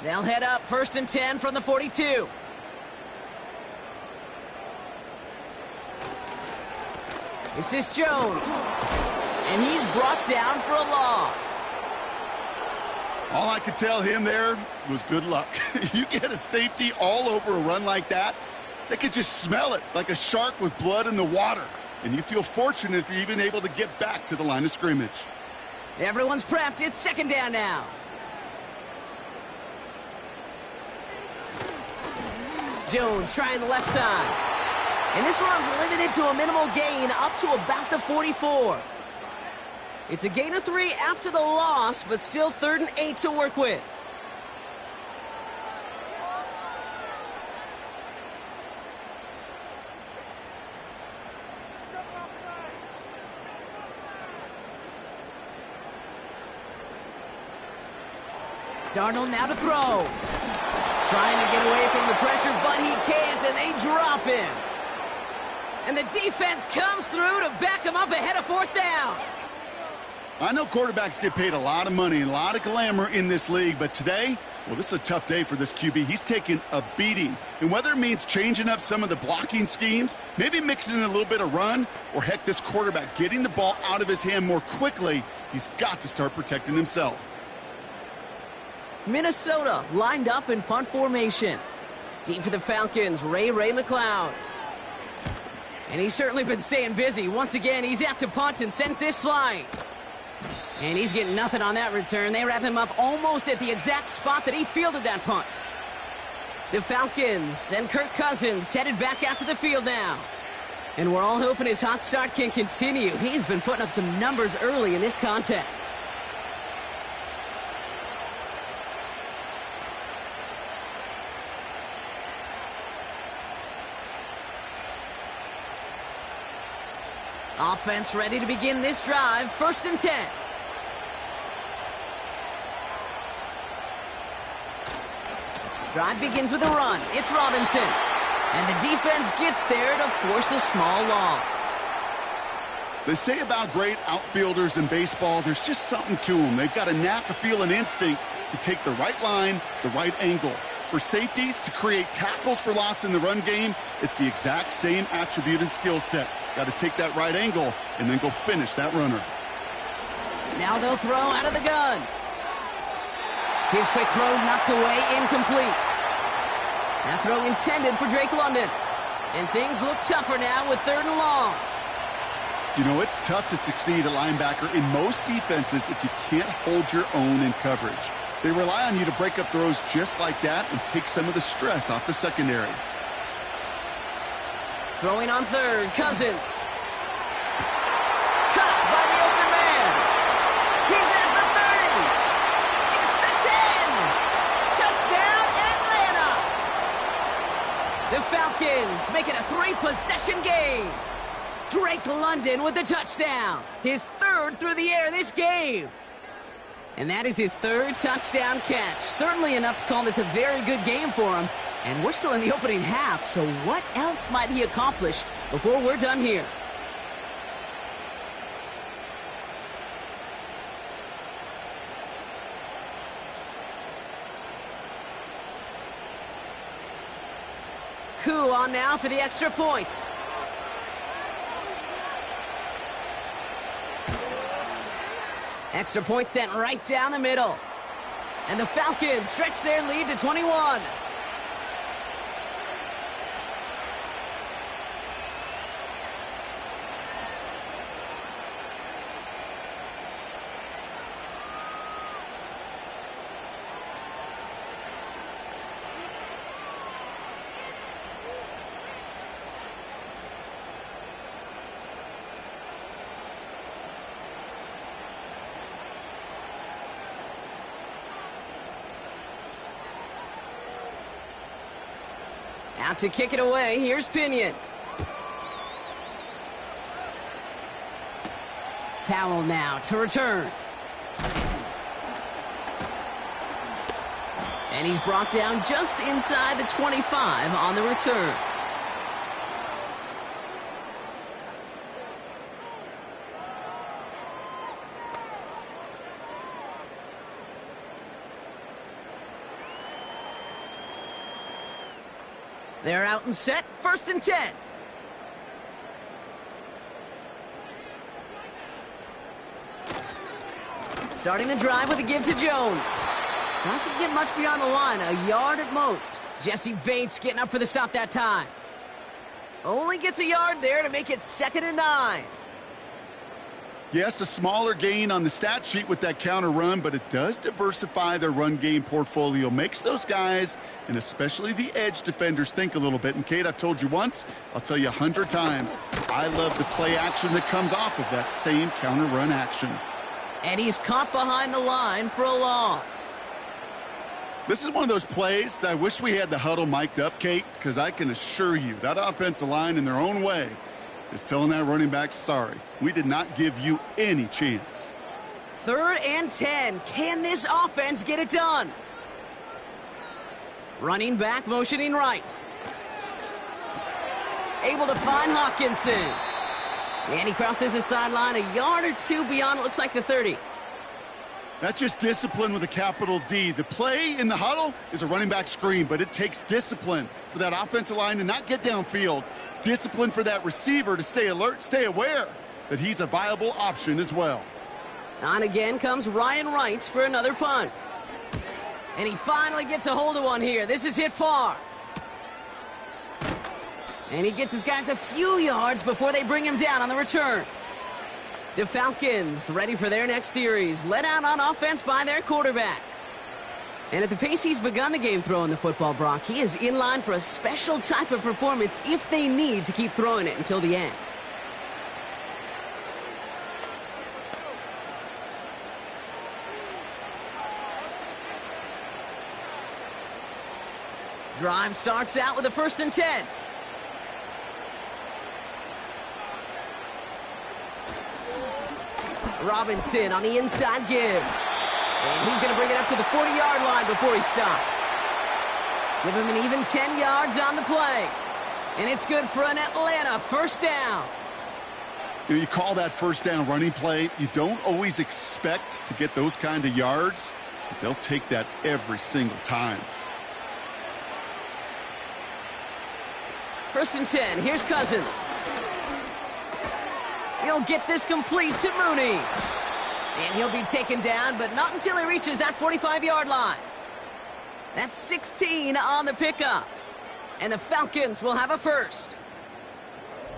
They'll head up 1st and 10 from the 42. This is Jones. And he's brought down for a loss. All I could tell him there was good luck. You get a safety all over a run like that, they could just smell it like a shark with blood in the water. And you feel fortunate if you're even able to get back to the line of scrimmage. Everyone's prepped. It's 2nd down now. Jones trying the left side. And this run's limited to a minimal gain up to about the 44. It's a gain of 3 after the loss, but still 3rd and 8 to work with. Darnold now to throw. Trying to get away from the pressure, but he can't, and they drop him. And the defense comes through to back him up ahead of 4th down. I know quarterbacks get paid a lot of money and a lot of glamour in this league, but today, well, this is a tough day for this QB. He's taking a beating. And whether it means changing up some of the blocking schemes, maybe mixing in a little bit of run, or heck, this quarterback getting the ball out of his hand more quickly, he's got to start protecting himself. Minnesota lined up in punt formation. Deep for the Falcons, Ray McLeod. And he's certainly been staying busy. Once again, he's out to punt and sends this flying. And he's getting nothing on that return. They wrap him up almost at the exact spot that he fielded that punt. The Falcons and Kirk Cousins headed back out to the field now. And we're all hoping his hot start can continue. He's been putting up some numbers early in this contest. Offense ready to begin this drive. 1st and 10. Drive begins with a run. It's Robinson. And the defense gets there to force a small loss. They say about great outfielders in baseball, there's just something to them. They've got a knack, a feel, and instinct to take the right line, the right angle. For safeties to create tackles for loss in the run game, it's the exact same attribute and skill set. Got to take that right angle and then go finish that runner. Now they'll throw out of the gun. His quick throw knocked away, incomplete. That throw intended for Drake London. And things look tougher now with 3rd and long. You know, it's tough to succeed at linebacker in most defenses if you can't hold your own in coverage. They rely on you to break up throws just like that and take some of the stress off the secondary. Throwing on 3rd, Cousins. Caught by the open man. The Falcons make it a 3-possession game. Drake London with the touchdown. His third through the air this game. And that is his third touchdown catch. Certainly enough to call this a very good game for him. And we're still in the opening half, so what else might he accomplish before we're done here? Coup on now for the extra point. Extra point sent right down the middle. And the Falcons stretch their lead to 21. Out to kick it away, here's Pinion. Powell now to return. And he's brought down just inside the 25 on the return. They're out and set, 1st and 10. Starting the drive with a give to Jones. Doesn't get much beyond the line, a yard at most. Jesse Bates getting up for the stop that time. Only gets a yard there to make it 2nd and 9. Yes, a smaller gain on the stat sheet with that counter run, but it does diversify their run game portfolio. Makes those guys, and especially the edge defenders, think a little bit. And Kate, I've told you once, I'll tell you 100 times, I love the play action that comes off of that same counter run action. And he's caught behind the line for a loss. This is one of those plays that I wish we had the huddle mic'd up, Kate, because I can assure you that offensive line in their own way is telling that running back, sorry, we did not give you any chance. 3rd and 10. Can this offense get it done? Running back, motioning right. Able to find Hawkinson. And he crosses the sideline a yard or two beyond, it looks like the 30. That's just discipline with a capital D. The play in the huddle is a running back screen, but it takes discipline for that offensive line to not get downfield. Discipline for that receiver to stay alert, stay aware that he's a viable option as well. On again comes Ryan Wright for another punt. And he finally gets a hold of one here. This is hit far. And he gets his guys a few yards before they bring him down on the return. The Falcons ready for their next series, led out on offense by their quarterback. And at the pace he's begun the game throwing the football, Brock, he is in line for a special type of performance if they need to keep throwing it until the end. Drive starts out with a 1st and 10. Robinson on the inside give. And he's going to bring it up to the 40-yard line before he stopped. Give him an even 10 yards on the play. And it's good for an Atlanta 1st down. You call that 1st down running play. You don't always expect to get those kind of yards, but they'll take that every single time. 1st and 10. Here's Cousins. He'll get this complete to Mooney. And he'll be taken down, but not until he reaches that 45-yard line. That's 16 on the pickup. And the Falcons will have a 1st.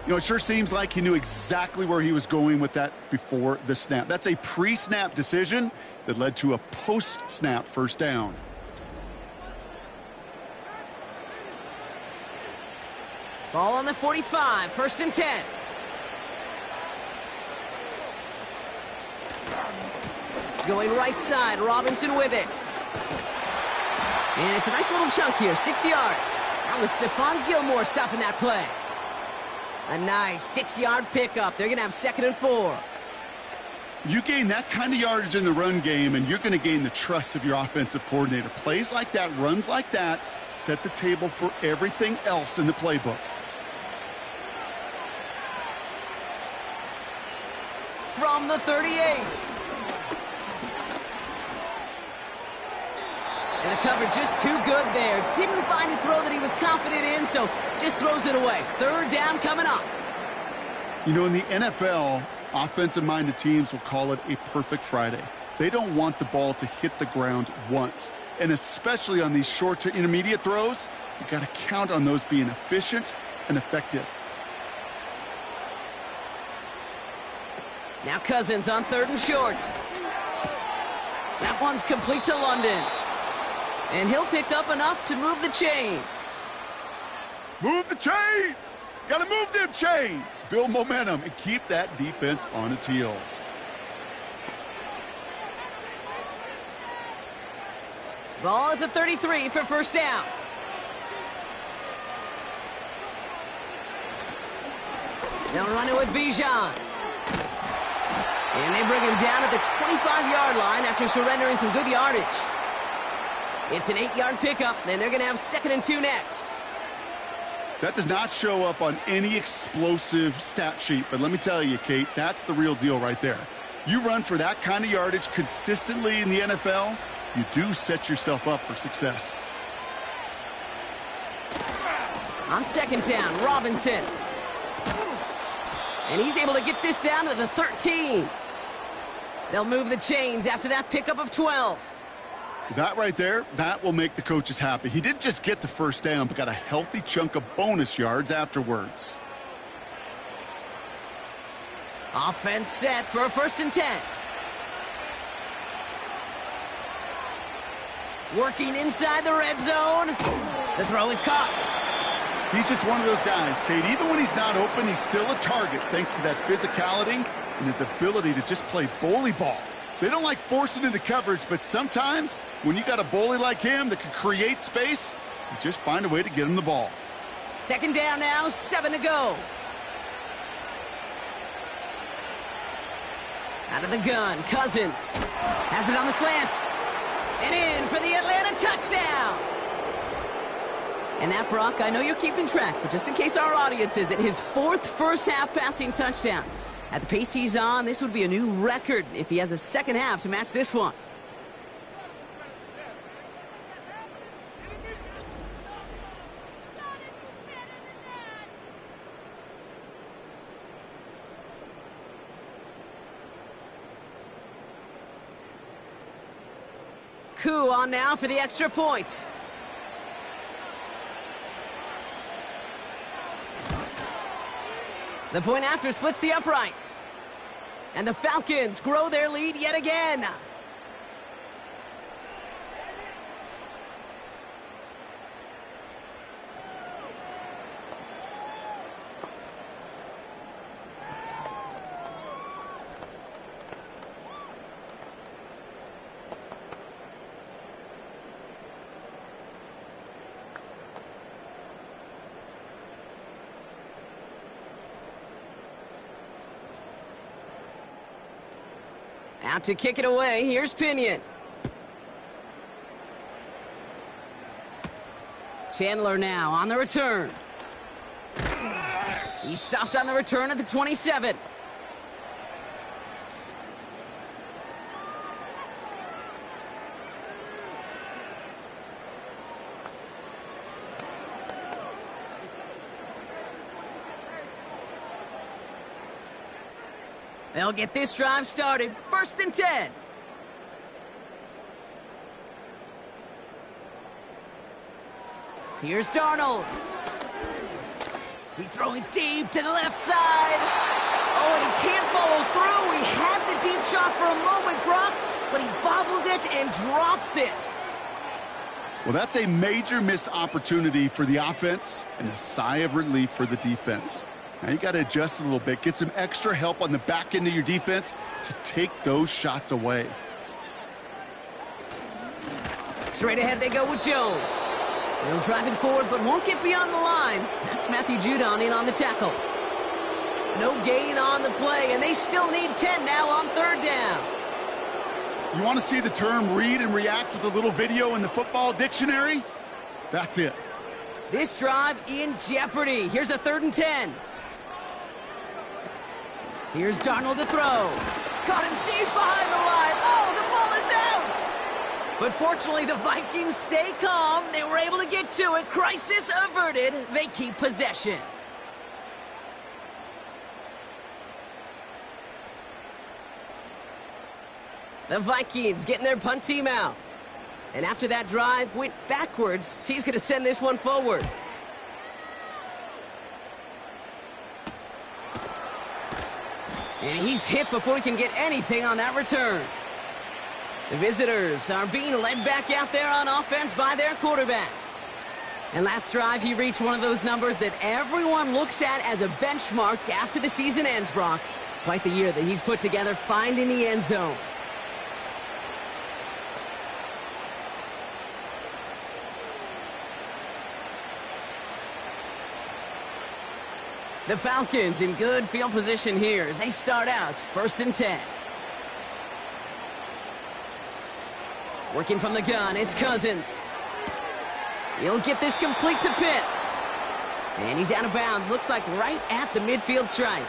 You know, it sure seems like he knew exactly where he was going with that before the snap. That's a pre-snap decision that led to a post-snap 1st down. Ball on the 45, 1st and 10. Going right side, Robinson with it. And it's a nice little chunk here, 6 yards. That was Stephon Gilmore stopping that play. A nice 6-yard pickup. They're going to have 2nd and 4. You gain that kind of yardage in the run game, and you're going to gain the trust of your offensive coordinator. Plays like that, runs like that, set the table for everything else in the playbook. From the 38. And the coverage just too good there. Didn't find a throw that he was confident in, so just throws it away. 3rd down coming up. You know, in the NFL, offensive-minded teams will call it a perfect Friday. They don't want the ball to hit the ground once. And especially on these short to intermediate throws, you've got to count on those being efficient and effective. Now Cousins on 3rd and short. That one's complete to London. And he'll pick up enough to move the chains. Move the chains! Got to move them chains! Build momentum and keep that defense on its heels. Ball at the 33 for 1st down. They'll run it with Bijan. And they bring him down at the 25-yard line after surrendering some good yardage. It's an 8-yard pickup, and they're going to have 2nd and 2 next. That does not show up on any explosive stat sheet, but let me tell you, Kate, that's the real deal right there. You run for that kind of yardage consistently in the NFL, you do set yourself up for success. On 2nd down, Robinson. And he's able to get this down to the 13. They'll move the chains after that pickup of 12. That right there, that will make the coaches happy. He didn't just get the 1st down, but got a healthy chunk of bonus yards afterwards. Offense set for a 1st and 10. Working inside the red zone. The throw is caught. He's just one of those guys, Kate. Even when he's not open, he's still a target thanks to that physicality and his ability to just play bully ball. They don't like forcing into coverage, but sometimes when you got a bully like him that can create space, you just find a way to get him the ball. 2nd down now, 7 to go. Out of the gun, Cousins has it on the slant. And in for the Atlanta touchdown. And that, Brock, I know you're keeping track, but just in case our audience isn't, his 4th first-half passing touchdown. At the pace he's on, this would be a new record if he has a 2nd half to match this one. Koo on now for the extra point. The point after splits the uprights. And the Falcons grow their lead yet again. Out to kick it away, here's Pinion. Chandler now on the return. He stopped on the return at the 27. They'll get this drive started. 1st and 10. Here's Darnold. He's throwing deep to the left side. Oh, and he can't follow through. He had the deep shot for a moment, Brock, but he bobbled it and drops it. Well, that's a major missed opportunity for the offense and a sigh of relief for the defense. Now you got to adjust a little bit, get some extra help on the back end of your defense to take those shots away. Straight ahead they go with Jones. He'll drive it forward, but won't get beyond the line. That's Matthew Judon in on the tackle. No gain on the play, and they still need 10 now on third down. You want to see the term read and react with a little video in the football dictionary? That's it. This drive in jeopardy. Here's a 3rd and 10. Here's Darnold to throw. Caught him deep behind the line. Oh, the ball is out! But fortunately, the Vikings stay calm. They were able to get to it. Crisis averted. They keep possession. The Vikings getting their punt team out. And after that drive went backwards, he's going to send this one forward. And he's hit before he can get anything on that return. The visitors are being led back out there on offense by their quarterback. And last drive, he reached one of those numbers that everyone looks at as a benchmark after the season ends, Brock. Quite the year that he's put together, finding the end zone. The Falcons in good field position here as they start out 1st and 10. Working from the gun, it's Cousins. He'll get this complete to Pitts. And he's out of bounds, looks like right at the midfield stripe.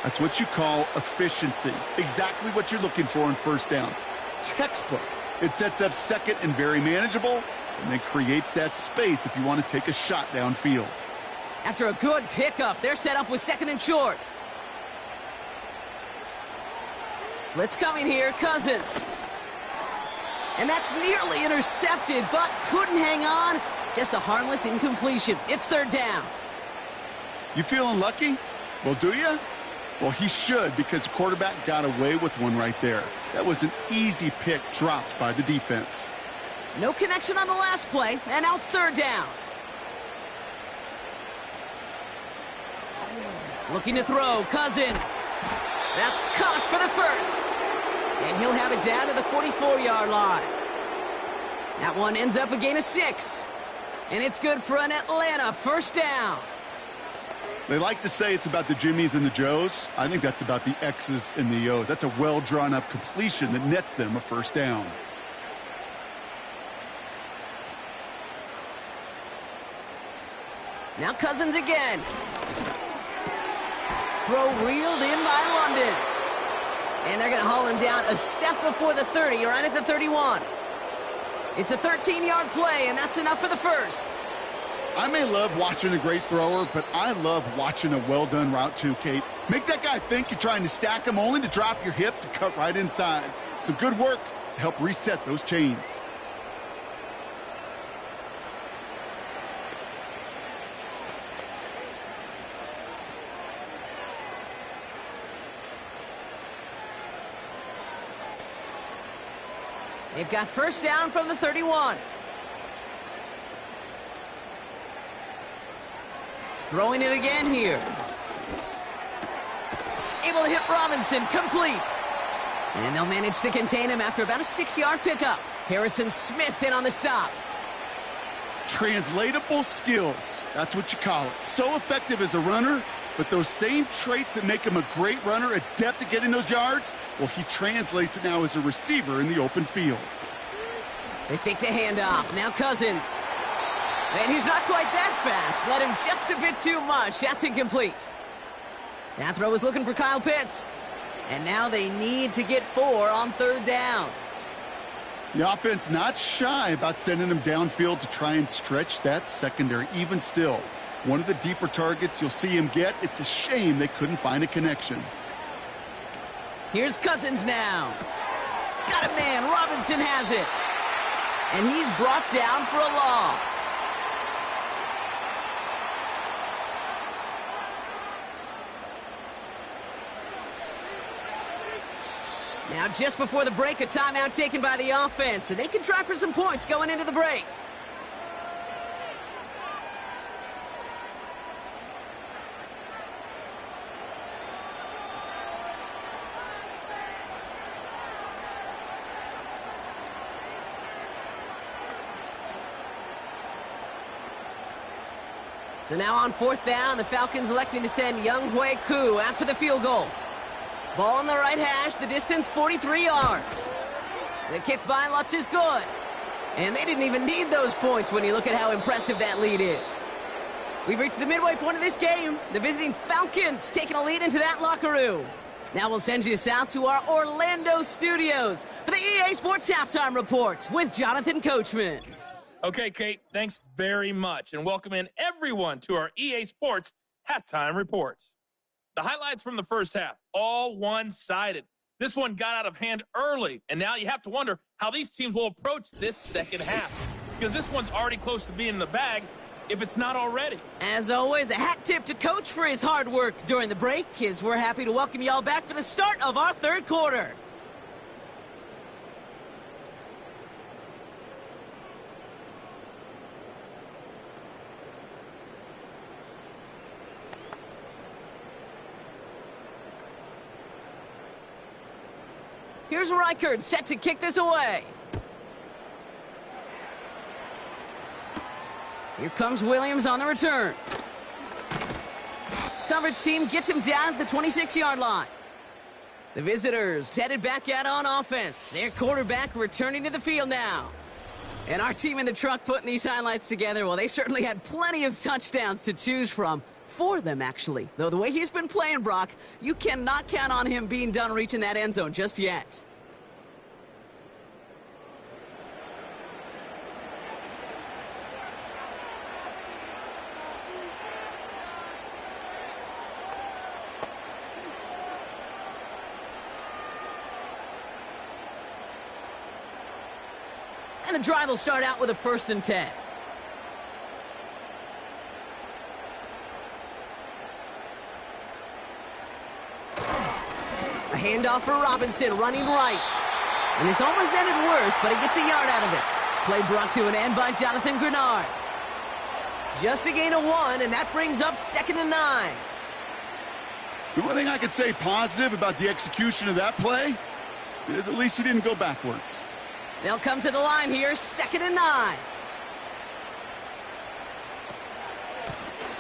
That's what you call efficiency. Exactly what you're looking for in 1st down. Textbook. It sets up 2nd and very manageable, and then creates that space if you want to take a shot downfield. After a good pickup, they're set up with 2nd and short. Blitz coming here, Cousins. And that's nearly intercepted, but couldn't hang on. Just a harmless incompletion. It's 3rd down. You feeling lucky? Well, do you? Well, he should, because the quarterback got away with one right there. That was an easy pick dropped by the defense. No connection on the last play, and now it's 3rd down. Looking to throw, Cousins. That's caught for the 1st. And he'll have it down to the 44-yard line. That one ends up a gain of 6. And it's good for an Atlanta 1st down. They like to say it's about the Jimmies and the Joes. I think that's about the X's and the O's. That's a well-drawn-up completion that nets them a 1st down. Now Cousins again. Throw reeled in by London. And they're going to haul him down a step before the 30, right at the 31. It's a 13-yard play, and that's enough for the 1st. I may love watching a great thrower, but I love watching a well-done route too, Kate. Make that guy think you're trying to stack him only to drop your hips and cut right inside. Some good work to help reset those chains. They've got 1st down from the 31. Throwing it again here. Able to hit Robinson, complete. And they'll manage to contain him after about a 6-yard pickup. Harrison Smith in on the stop. Translatable skills. That's what you call it. So effective as a runner, but those same traits that make him a great runner, adept at getting those yards, well, he translates it now as a receiver in the open field. They fake the handoff. Now Cousins. And he's not quite that fast. Let him just a bit too much. That's incomplete. That throw is looking for Kyle Pitts. And now they need to get 4 on 3rd down. The offense not shy about sending him downfield to try and stretch that secondary. Even still, one of the deeper targets you'll see him get. It's a shame they couldn't find a connection. Here's Cousins now. Got a man. Robinson has it. And he's brought down for a loss. Now, just before the break, a timeout taken by the offense, and they can try for some points going into the break. So now on 4th down, the Falcons electing to send Younghoe Koo after the field goal. Ball on the right hash, the distance 43 yards. The kick by Lutz is good. And they didn't even need those points when you look at how impressive that lead is. We've reached the midway point of this game. The visiting Falcons taking a lead into that locker room. Now we'll send you south to our Orlando studios for the EA Sports Halftime Report with Jonathan Coachman. Okay, Kate, thanks very much, and welcome in everyone to our EA Sports Halftime Reports. The highlights from the first half, all one-sided. This one got out of hand early, and now you have to wonder how these teams will approach this second half, because this one's already close to being in the bag, if it's not already. As always, a hat tip to Coach for his hard work during the break, as we're happy to welcome y'all back for the start of our third quarter. Here's Reichard set to kick this away. Here comes Williams on the return. Coverage team gets him down at the 26-yard line. The visitors headed back out on offense. Their quarterback returning to the field now. And our team in the truck putting these highlights together, well, they certainly had plenty of touchdowns to choose from. For them, actually. Though the way he's been playing, Brock, you cannot count on him being done reaching that end zone just yet. And the drive will start out with a 1st and 10. A handoff for Robinson, running right. And this almost ended worse, but he gets a yard out of it. Play brought to an end by Jonathan Grenard. Just a gain of 1, and that brings up 2nd and 9. The one thing I could say positive about the execution of that play is at least he didn't go backwards. They'll come to the line here, 2nd and 9.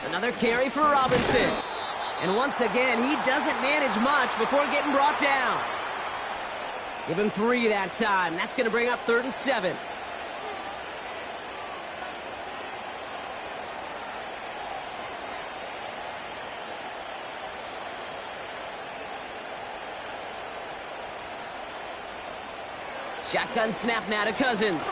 Another carry for Robinson. And once again, he doesn't manage much before getting brought down. Give him 3 that time. That's going to bring up 3rd and 7. Shotgun snap now to Cousins.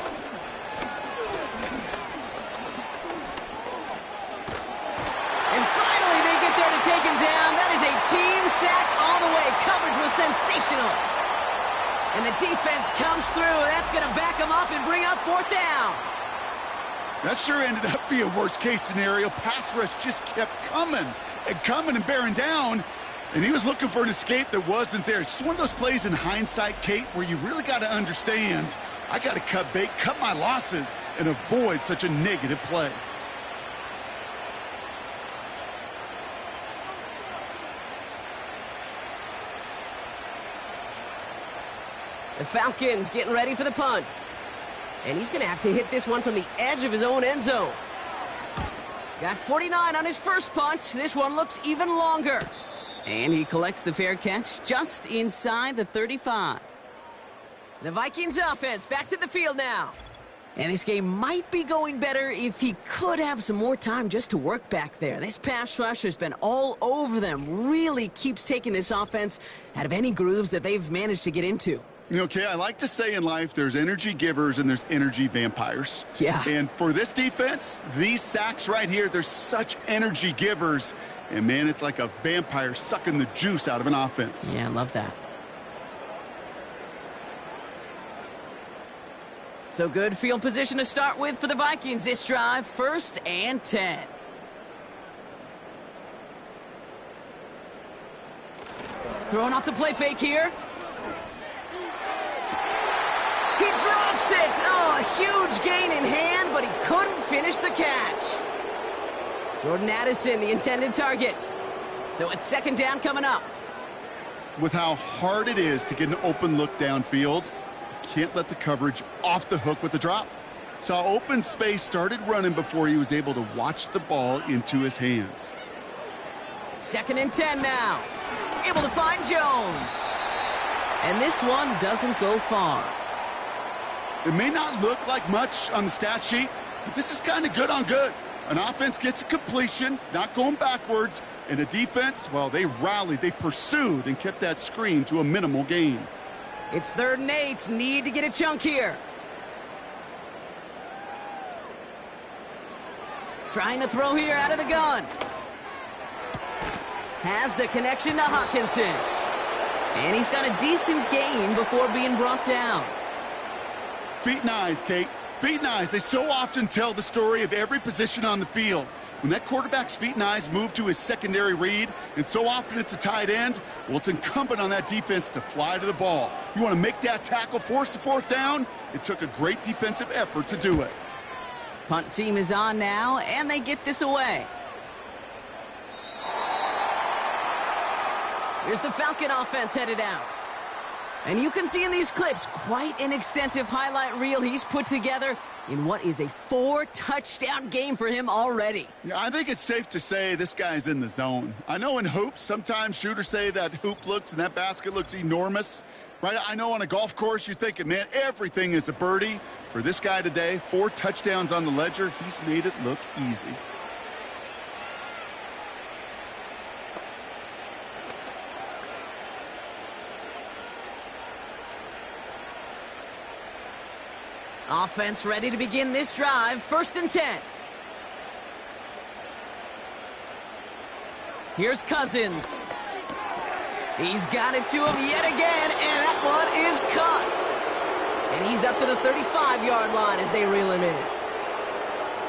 And finally, they get there to take him down. That is a team sack all the way. Coverage was sensational. And the defense comes through. That's going to back him up and bring up 4th down. That sure ended up being a worst-case scenario. Pass rush just kept coming and bearing down. And he was looking for an escape that wasn't there. It's just one of those plays in hindsight, Kate, where you really got to understand, I got to cut bait, cut my losses, and avoid such a negative play. The Falcons getting ready for the punt. And he's going to have to hit this one from the edge of his own end zone. Got 49 on his first punt. This one looks even longer. And he collects the fair catch just inside the 35. The Vikings offense back to the field now. And this game might be going better if he could have some more time just to work back there. This pass rush has been all over them. Really keeps taking this offense out of any grooves that they've managed to get into. Okay, I like to say in life there's energy givers and there's energy vampires. Yeah. And for this defense, these sacks right here, they're such energy givers. And, man, it's like a vampire sucking the juice out of an offense. Yeah, I love that. So good field position to start with for the Vikings this drive. 1st and 10. Throwing off the play fake here. He drops it. Oh, a huge gain in hand, but he couldn't finish the catch. Jordan Addison, the intended target. So it's 2nd down coming up. With how hard it is to get an open look downfield, you can't let the coverage off the hook with the drop. Saw open space, started running before he was able to watch the ball into his hands. 2nd and 10 now. Able to find Jones. And this one doesn't go far. It may not look like much on the stat sheet, but this is kind of good on good. An offense gets a completion, not going backwards, and a defense, well, they rallied, they pursued, and kept that screen to a minimal gain. It's 3rd and 8. Need to get a chunk here. Trying to throw here out of the gun. Has the connection to Hawkinson. And he's got a decent gain before being brought down. Feet and eyes, Kate. Feet and eyes, they so often tell the story of every position on the field. When that quarterback's feet and eyes move to his secondary read, and so often it's a tight end, well, it's incumbent on that defense to fly to the ball. You want to make that tackle, force the 4th down? It took a great defensive effort to do it. Punt team is on now, and they get this away. Here's the Falcon offense headed out. And you can see in these clips quite an extensive highlight reel he's put together in what is a 4-touchdown game for him already. Yeah, I think it's safe to say this guy's in the zone. I know in hoops, sometimes shooters say that hoop looks and that basket looks enormous. Right? I know on a golf course you're thinking, man, everything is a birdie. For this guy today, 4 touchdowns on the ledger, he's made it look easy. Offense ready to begin this drive. 1st and 10. Here's Cousins. He's got it to him yet again, and that one is caught. And he's up to the 35-yard line as they reel him in.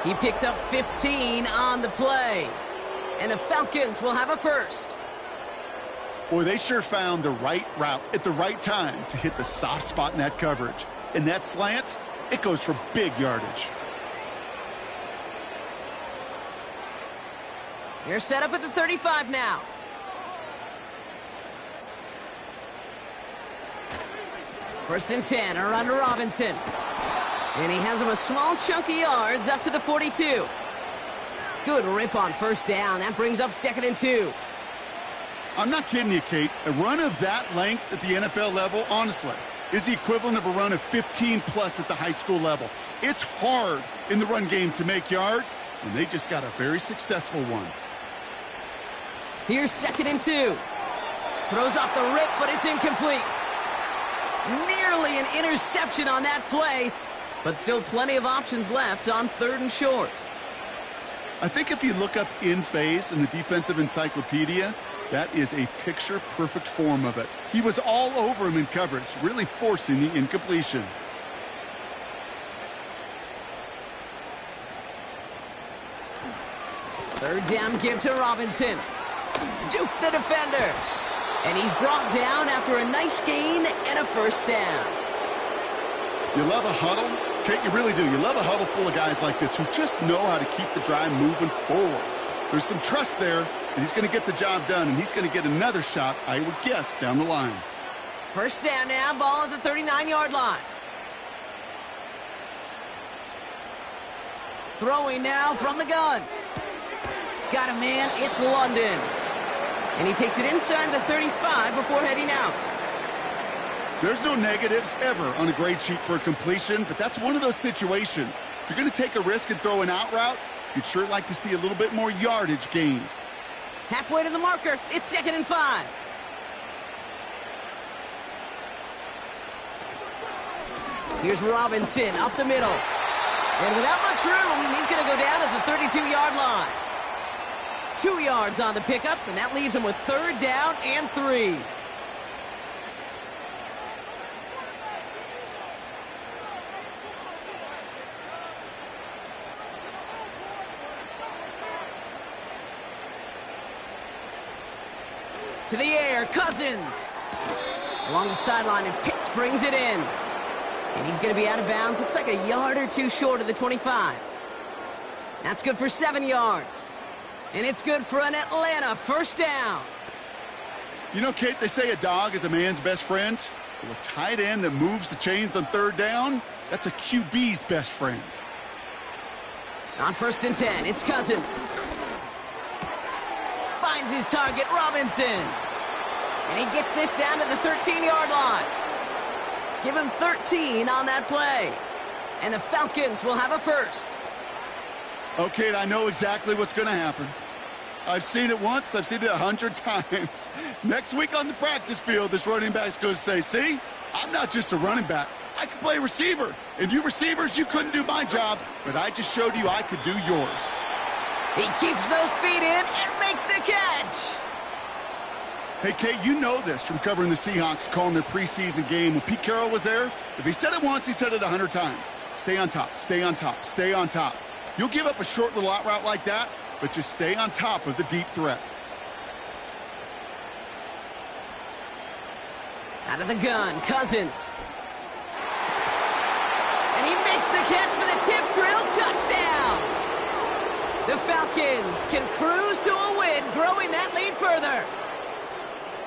He picks up 15 on the play. And the Falcons will have a first. Boy, they sure found the right route at the right time to hit the soft spot in that coverage. And that slant, it goes for big yardage. You're set up at the 35 now. First and 10, or under Robinson. And he has him a small chunk of yards up to the 42. Good rip on 1st down. That brings up 2nd and 2. I'm not kidding you, Kate. A run of that length at the NFL level, honestly, is the equivalent of a run of 15-plus at the high school level. It's hard in the run game to make yards, and they just got a very successful one. Here's 2nd and 2. Throws off the rip, but it's incomplete. Nearly an interception on that play, but still plenty of options left on 3rd and short. I think if you look up in phase in the defensive encyclopedia, that is a picture-perfect form of it. He was all over him in coverage, really forcing the incompletion. Third down give to Robinson. Juke the defender. And he's brought down after a nice gain and a 1st down. You love a huddle? Kate, you really do. You love a huddle full of guys like this who just know how to keep the drive moving forward. There's some trust there, and he's going to get the job done, and he's going to get another shot, I would guess, down the line. 1st down now, ball at the 39-yard line. Throwing now from the gun. Got a man, it's London. And he takes it inside the 35 before heading out. There's no negatives ever on a grade sheet for a completion, but that's one of those situations. If you're going to take a risk and throw an out route, you'd sure like to see a little bit more yardage gained. Halfway to the marker, it's 2nd and 5. Here's Robinson up the middle. And without much room, he's going to go down at the 32-yard line. 2 yards on the pickup, and that leaves him with 3rd down and 3. To the air, Cousins. Along the sideline, and Pitts brings it in. And he's going to be out of bounds. Looks like a yard or two short of the 25. That's good for 7 yards. And it's good for an Atlanta 1st down. You know, Kate, they say a dog is a man's best friend. Well, a tight end that moves the chains on third down, that's a QB's best friend. On 1st and 10, it's Cousins. Finds his target, Robinson. And he gets this down to the 13-yard line. Give him 13 on that play. And the Falcons will have a first. Okay, I know exactly what's going to happen. I've seen it once. I've seen it 100 times. Next week on the practice field, this running back's going to say, see, I'm not just a running back. I can play receiver. And you receivers, you couldn't do my job, but I just showed you I could do yours. He keeps those feet in and makes the catch. Hey, Kate, you know this from covering the Seahawks, calling their preseason game. When Pete Carroll was there, if he said it once, he said it 100 times. Stay on top, stay on top, stay on top. You'll give up a short little out route like that, but just stay on top of the deep threat. Out of the gun, Cousins. And he makes the catch for the tip drill touchdown. The Falcons can cruise to a win, growing that lead further.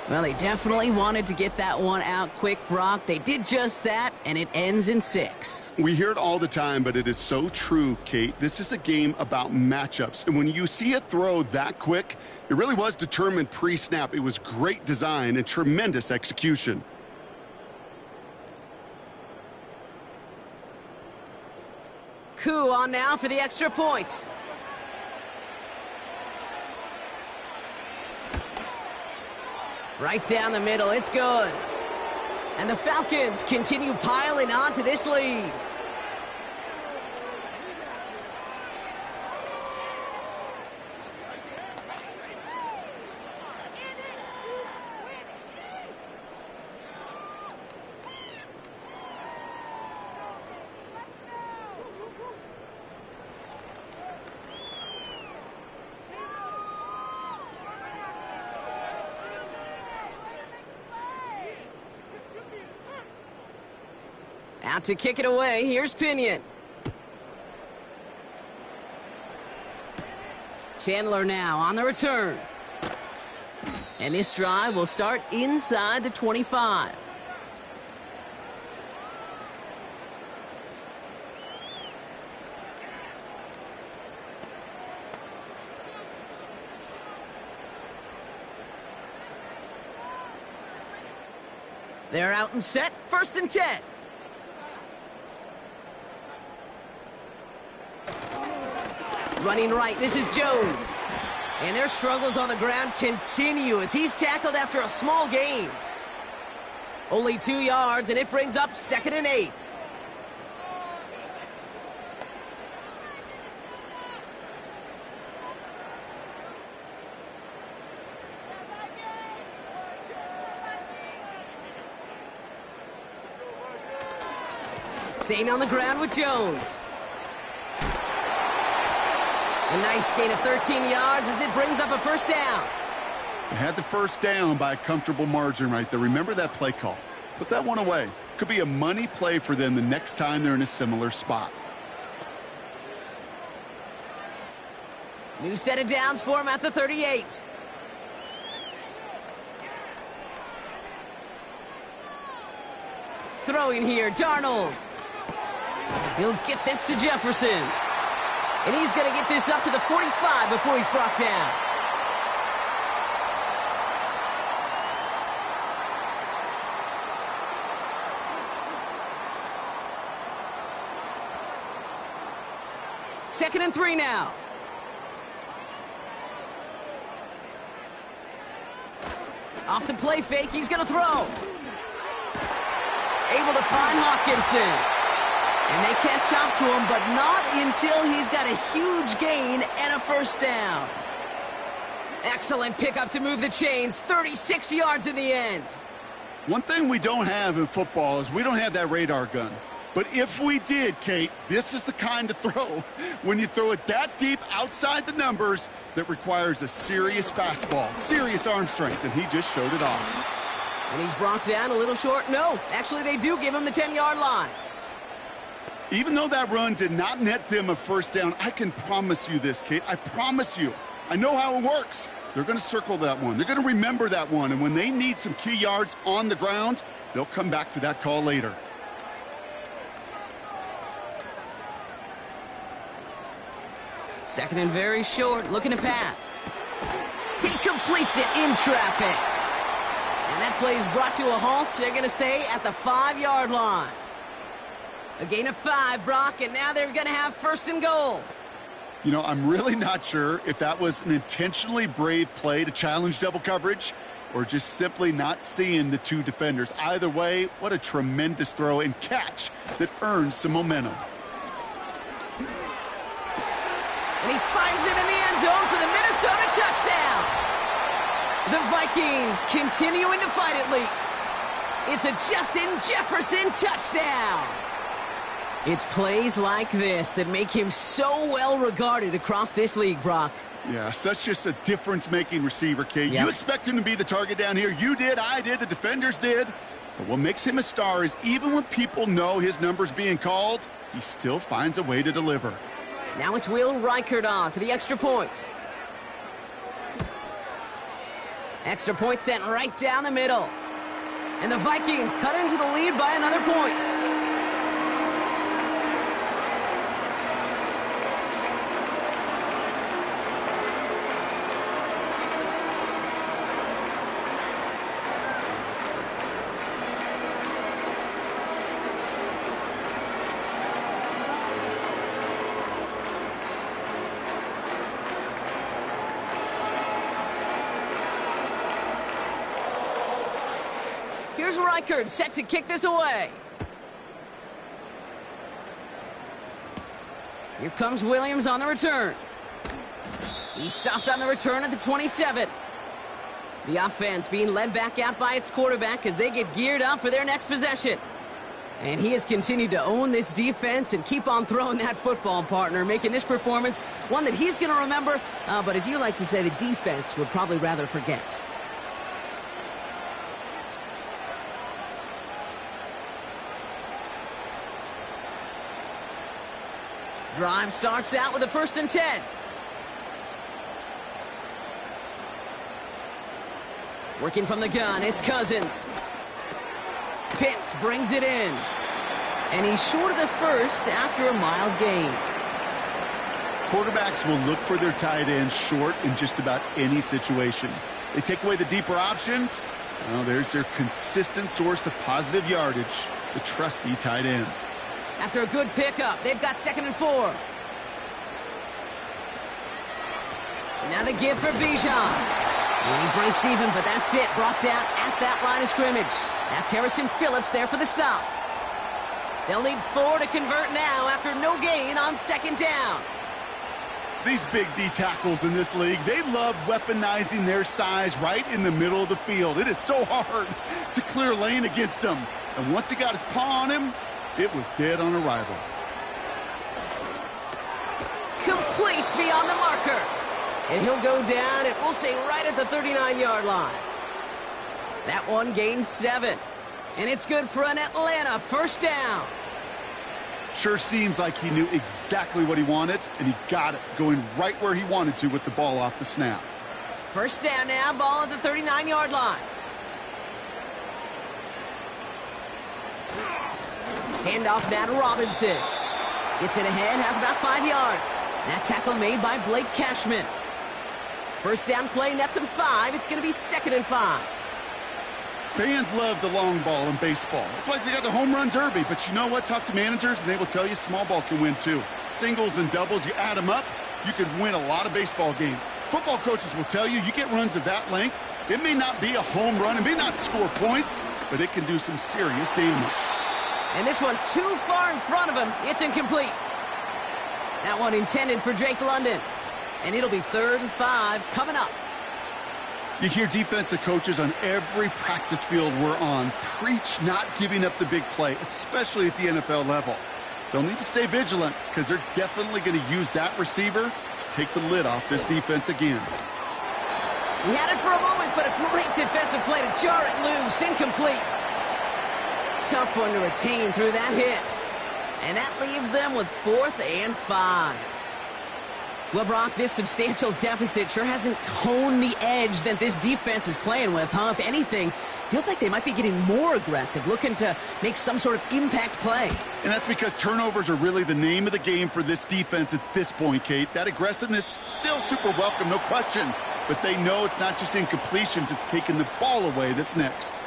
Well, they definitely wanted to get that one out quick, Brock. They did just that, and it ends in 6. We hear it all the time, but it is so true, Kate. This is a game about matchups. And when you see a throw that quick, it really was determined pre-snap. It was great design and tremendous execution. Coup on now for the extra point. Right down the middle, it's good. And the Falcons continue piling on to this lead. Out to kick it away, here's Pinion. Chandler now on the return. And this drive will start inside the 25. They're out and set, 1st and 10. Running right, this is Jones. And their struggles on the ground continue as he's tackled after a small gain. Only 2 yards, and it brings up 2nd and 8. Staying on the ground with Jones. A nice gain of 13 yards as it brings up a 1st down. They had the 1st down by a comfortable margin right there. Remember that play call. Put that one away. Could be a money play for them the next time they're in a similar spot. New set of downs for him at the 38. Throwing here, Darnold. He'll get this to Jefferson. And he's going to get this up to the 45 before he's brought down. Second and 3 now. Off the play fake, he's going to throw. Able to find Hawkinson. And they can't chop to him, but not until he's got a huge gain and a 1st down. Excellent pickup to move the chains. 36 yards in the end. One thing we don't have in football is we don't have that radar gun. But if we did, Kate, this is the kind of throw when you throw it that deep outside the numbers that requires a serious fastball, serious arm strength, and he just showed it off. And he's brought down a little short. No, actually they do give him the 10-yard line. Even though that run did not net them a 1st down, I can promise you this, Kate. I promise you. I know how it works. They're going to circle that one. They're going to remember that one. And when they need some key yards on the ground, They'll come back to that call later. Second and very short, looking to pass. He completes it in traffic. And that play is brought to a halt, they're going to say, at the 5-yard line. A gain of 5, Brock, and now they're going to have first and goal. You know, I'm really not sure if that was an intentionally brave play to challenge double coverage or just simply not seeing the two defenders. Either way, what a tremendous throw and catch that earns some momentum. And he finds him in the end zone for the Minnesota touchdown. The Vikings continuing to fight it, leaks. It's a Justin Jefferson touchdown. It's plays like this that make him so well regarded across this league, Brock. Yeah, such just a difference-making receiver, Kate. Yep. You expect him to be the target down here. You did, I did, the defenders did. But what makes him a star is even when people know his number's being called, he still finds a way to deliver. Now it's Will Reichert on for the extra point. Extra point sent right down the middle. And the Vikings cut into the lead by another point. Here's Reichert set to kick this away. Here comes Williams on the return. He's stopped on the return at the 27. The offense being led back out by its quarterback as they get geared up for their next possession. And he has continued to own this defense and keep on throwing that football, partner, making this performance one that he's going to remember, but as you like to say, the defense would probably rather forget. Drive starts out with a 1st and 10. Working from the gun, it's Cousins. Pitts brings it in. And he's short of the first after a mild gain. Quarterbacks will look for their tight end short in just about any situation. They take away the deeper options. Well, there's their consistent source of positive yardage, the trusty tight end. After a good pickup, they've got 2nd and 4. Now the give for Bijan. And he breaks even, but that's it. Brought down at that line of scrimmage. That's Harrison Phillips there for the stop. They'll need 4 to convert now after no gain on 2nd down. These big D tackles in this league, they love weaponizing their size right in the middle of the field. It is so hard to clear lane against them. And once he got his paw on him, it was dead on arrival. Complete beyond the marker. And he'll go down, and we'll say right at the 39-yard line. That one gains 7. And it's good for an Atlanta 1st down. Sure seems like he knew exactly what he wanted, and he got it, going right where he wanted to with the ball off the snap. 1st down now, ball at the 39-yard line. Handoff now to Robinson. Gets it ahead, has about 5 yards. That tackle made by Blake Cashman. 1st down play, nets him 5. It's going to be 2nd and 5. Fans love the long ball in baseball. It's like they got the home run derby, but you know what? Talk to managers, and they will tell you small ball can win too. Singles and doubles, you add them up, you could win a lot of baseball games. Football coaches will tell you get runs of that length. It may not be a home run, it may not score points, but it can do some serious damage. And this one too far in front of him. It's incomplete. That one intended for Drake London. And it'll be 3rd and 5 coming up. You hear defensive coaches on every practice field we're on preach not giving up the big play, especially at the NFL level. They'll need to stay vigilant because they're definitely going to use that receiver to take the lid off this defense again. He had it for a moment, but a great defensive play to jar it loose. Incomplete. Tough one to retain through that hit. And that leaves them with 4th and 5. Well, Brock, this substantial deficit sure hasn't toned the edge that this defense is playing with, huh? If anything, feels like they might be getting more aggressive, looking to make some sort of impact play. And that's because turnovers are really the name of the game for this defense at this point, Kate. That aggressiveness still super welcome, no question. But they know it's not just incompletions, it's taking the ball away that's next.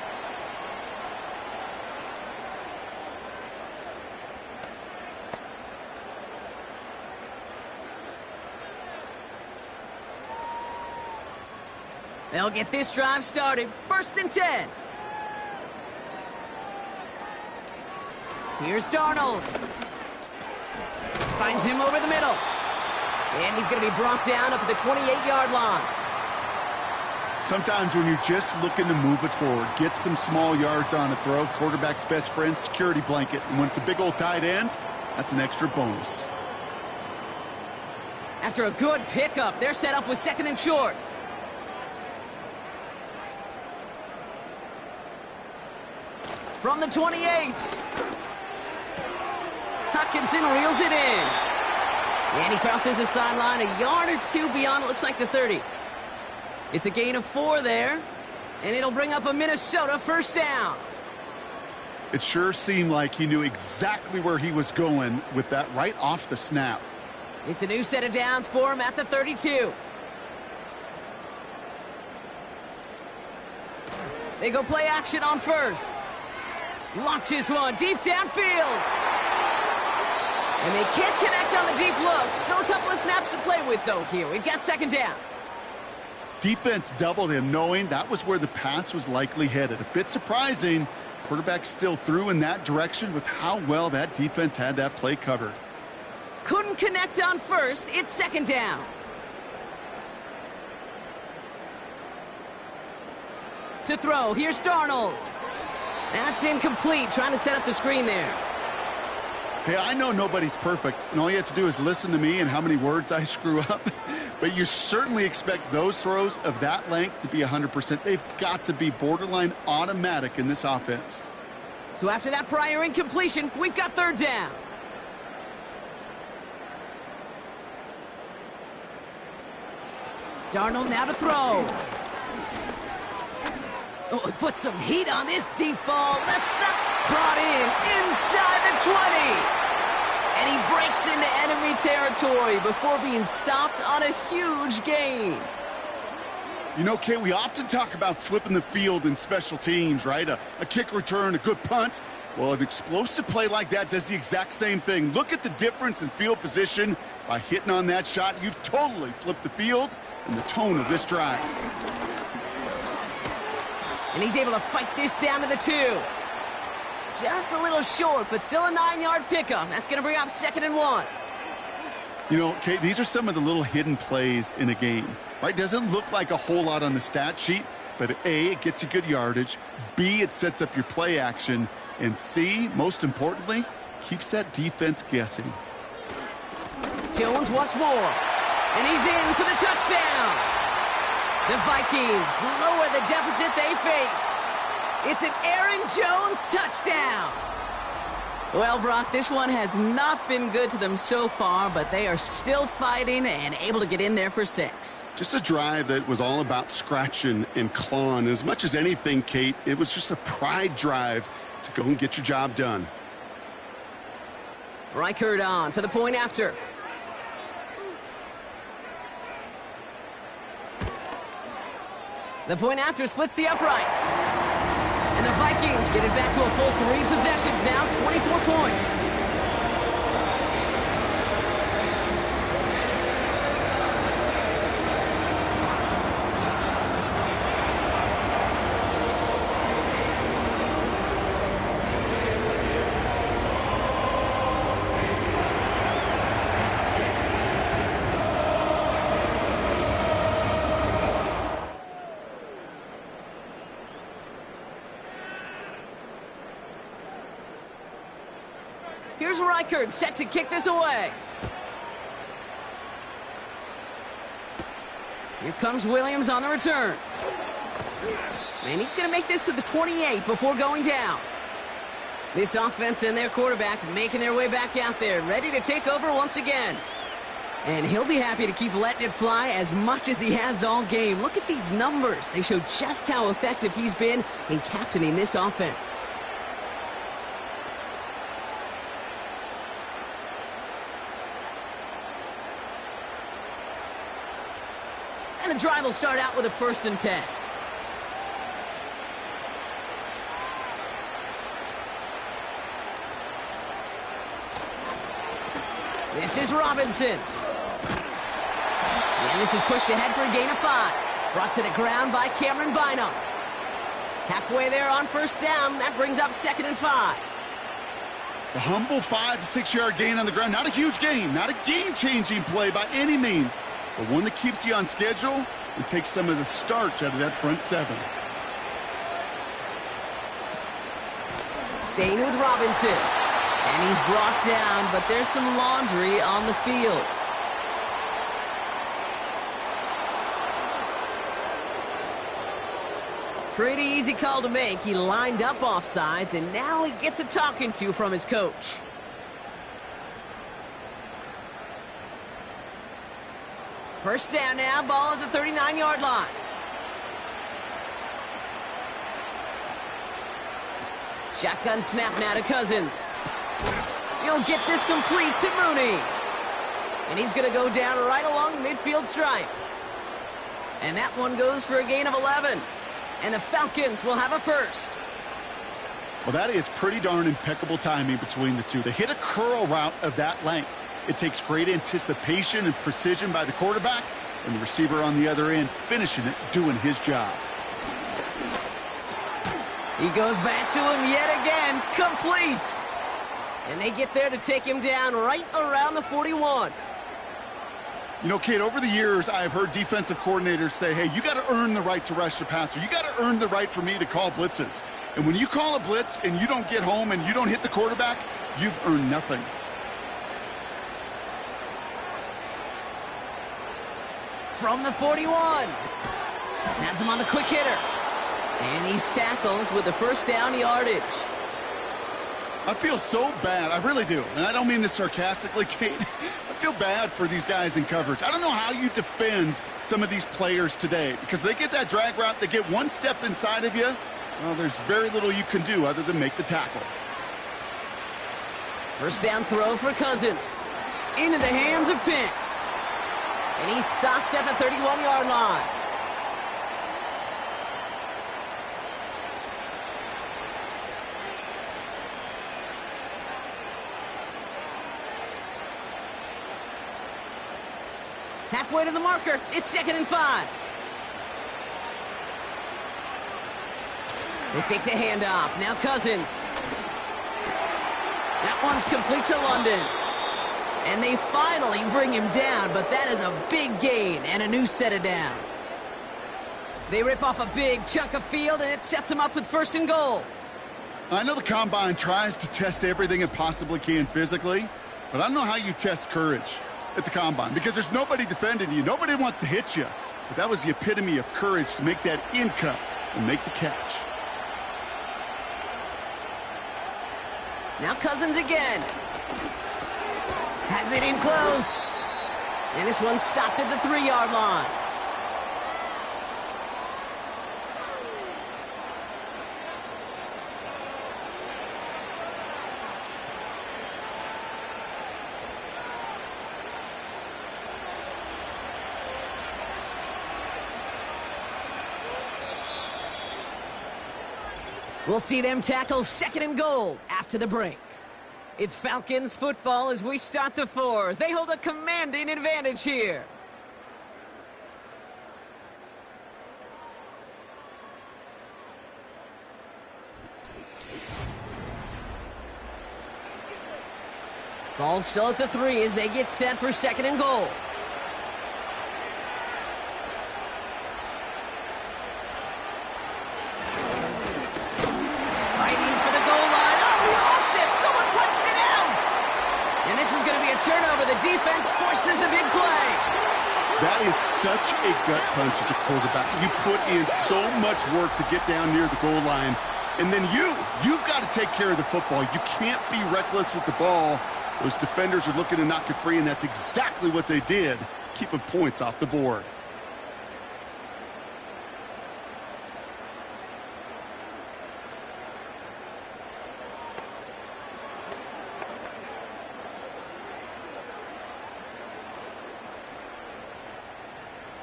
They'll get this drive started. 1st and 10. Here's Darnold. Finds him over the middle. And he's going to be brought down up at the 28-yard line. Sometimes when you're just looking to move it forward, get some small yards on a throw, quarterback's best friend, security blanket. And when it's a big old tight end, that's an extra bonus. After a good pickup, they're set up with 2nd and short. From the 28. Hutchinson reels it in. And he crosses the sideline a yard or two beyond, it looks like the 30. It's a gain of 4 there, and it'll bring up a Minnesota 1st down. It sure seemed like he knew exactly where he was going with that right off the snap. It's a new set of downs for him at the 32. They go play action on 1st. Launches one deep downfield. And they can't connect on the deep look. Still a couple of snaps to play with, though, here. We've got 2nd down. Defense doubled him, knowing that was where the pass was likely headed. A bit surprising. Quarterback still threw in that direction with how well that defense had that play covered. Couldn't connect on 1st. It's 2nd down. To throw. Here's Darnold. That's incomplete. Trying to set up the screen there. Hey, I know nobody's perfect, and all you have to do is listen to me and how many words I screw up. But you certainly expect those throws of that length to be 100%. They've got to be borderline automatic in this offense. So after that prior incompletion, we've got 3rd down. Darnold now to throw. Oh, he put some heat on this deep ball. Left up, brought in inside the 20. And he breaks into enemy territory before being stopped on a huge gain. You know, Kay, we often talk about flipping the field in special teams, right? A kick return, a good punt. Well, an explosive play like that does the exact same thing. Look at the difference in field position. By hitting on that shot, you've totally flipped the field and the tone of this drive. And he's able to fight this down to the 2. Just a little short, but still a 9-yard pickup. That's going to bring up 2nd and 1. You know, Kate, these are some of the little hidden plays in a game, right? Doesn't look like a whole lot on the stat sheet, but A, it gets you good yardage. B, it sets up your play action. And C, most importantly, keeps that defense guessing. Jones once more. And he's in for the touchdown. The Vikings lower the deficit they face. It's an Aaron Jones touchdown. Well, Brock, this one has not been good to them so far, but they are still fighting and able to get in there for 6. Just a drive that was all about scratching and clawing. As much as anything, Kate, it was just a pride drive to go and get your job done. Reichert on for the point after. The point after splits the uprights. And the Vikings get it back to a full 3 possessions now, 24 points. Here's Reichert set to kick this away. Here comes Williams on the return. And he's going to make this to the 28 before going down. This offense and their quarterback making their way back out there, ready to take over once again. And he'll be happy to keep letting it fly as much as he has all game. Look at these numbers. They show just how effective he's been in captaining this offense. And the drive will start out with a 1st and 10. This is Robinson. And this is pushed ahead for a gain of 5. Brought to the ground by Cameron Bynum. Halfway there on 1st down. That brings up 2nd and 5. A humble 5 to 6 yard gain on the ground. Not a huge gain. Not a game-changing play by any means. But one that keeps you on schedule and takes some of the starch out of that front 7. Staying with Robinson. And he's brought down, but there's some laundry on the field. Pretty easy call to make. He lined up offsides, and now he gets a talking to from his coach. First down now, ball at the 39-yard line. Shotgun snap now to Cousins. He'll get this complete to Mooney. And he's going to go down right along the midfield stripe. And that one goes for a gain of 11. And the Falcons will have a 1st. Well, that is pretty darn impeccable timing between the two. To hit a curl route of that length, it takes great anticipation and precision by the quarterback, and the receiver on the other end finishing it, doing his job. He goes back to him yet again, complete. And they get there to take him down right around the 41. You know, Kate, over the years, I've heard defensive coordinators say, hey, you got to earn the right to rush the passer. You got to earn the right for me to call blitzes. And when you call a blitz and you don't get home and you don't hit the quarterback, you've earned nothing. From the 41. Has him on the quick hitter. And he's tackled with the 1st down yardage. I feel so bad. I really do. And I don't mean this sarcastically, Kate. I feel bad for these guys in coverage. I don't know how you defend some of these players today because they get that drag route, they get one step inside of you. Well, there's very little you can do other than make the tackle. First down throw for Cousins. Into the hands of Pitts. And he's stopped at the 31-yard line. Halfway to the marker. It's 2nd and 5. They fake the handoff. Now Cousins. That one's complete to London. And they finally bring him down, but that is a big gain and a new set of downs. They rip off a big chunk of field, and it sets them up with 1st and goal. I know the Combine tries to test everything it possibly can physically, but I don't know how you test courage at the Combine because there's nobody defending you. Nobody wants to hit you. But that was the epitome of courage to make that in cut and make the catch. Now Cousins again. Has it in close. And this one stopped at the 3-yard line. We'll see them tackle 2nd and goal after the break. It's Falcons football as we start the 4. They hold a commanding advantage here. Ball still at the 3 as they get set for 2nd and goal. Turnover, the defense forces the big play. That is such a gut punch as a quarterback. You put in so much work to get down near the goal line, and then you've got to take care of the football. You can't be reckless with the ball Those defenders are looking to knock it free, and that's exactly what they did, keeping points off the board.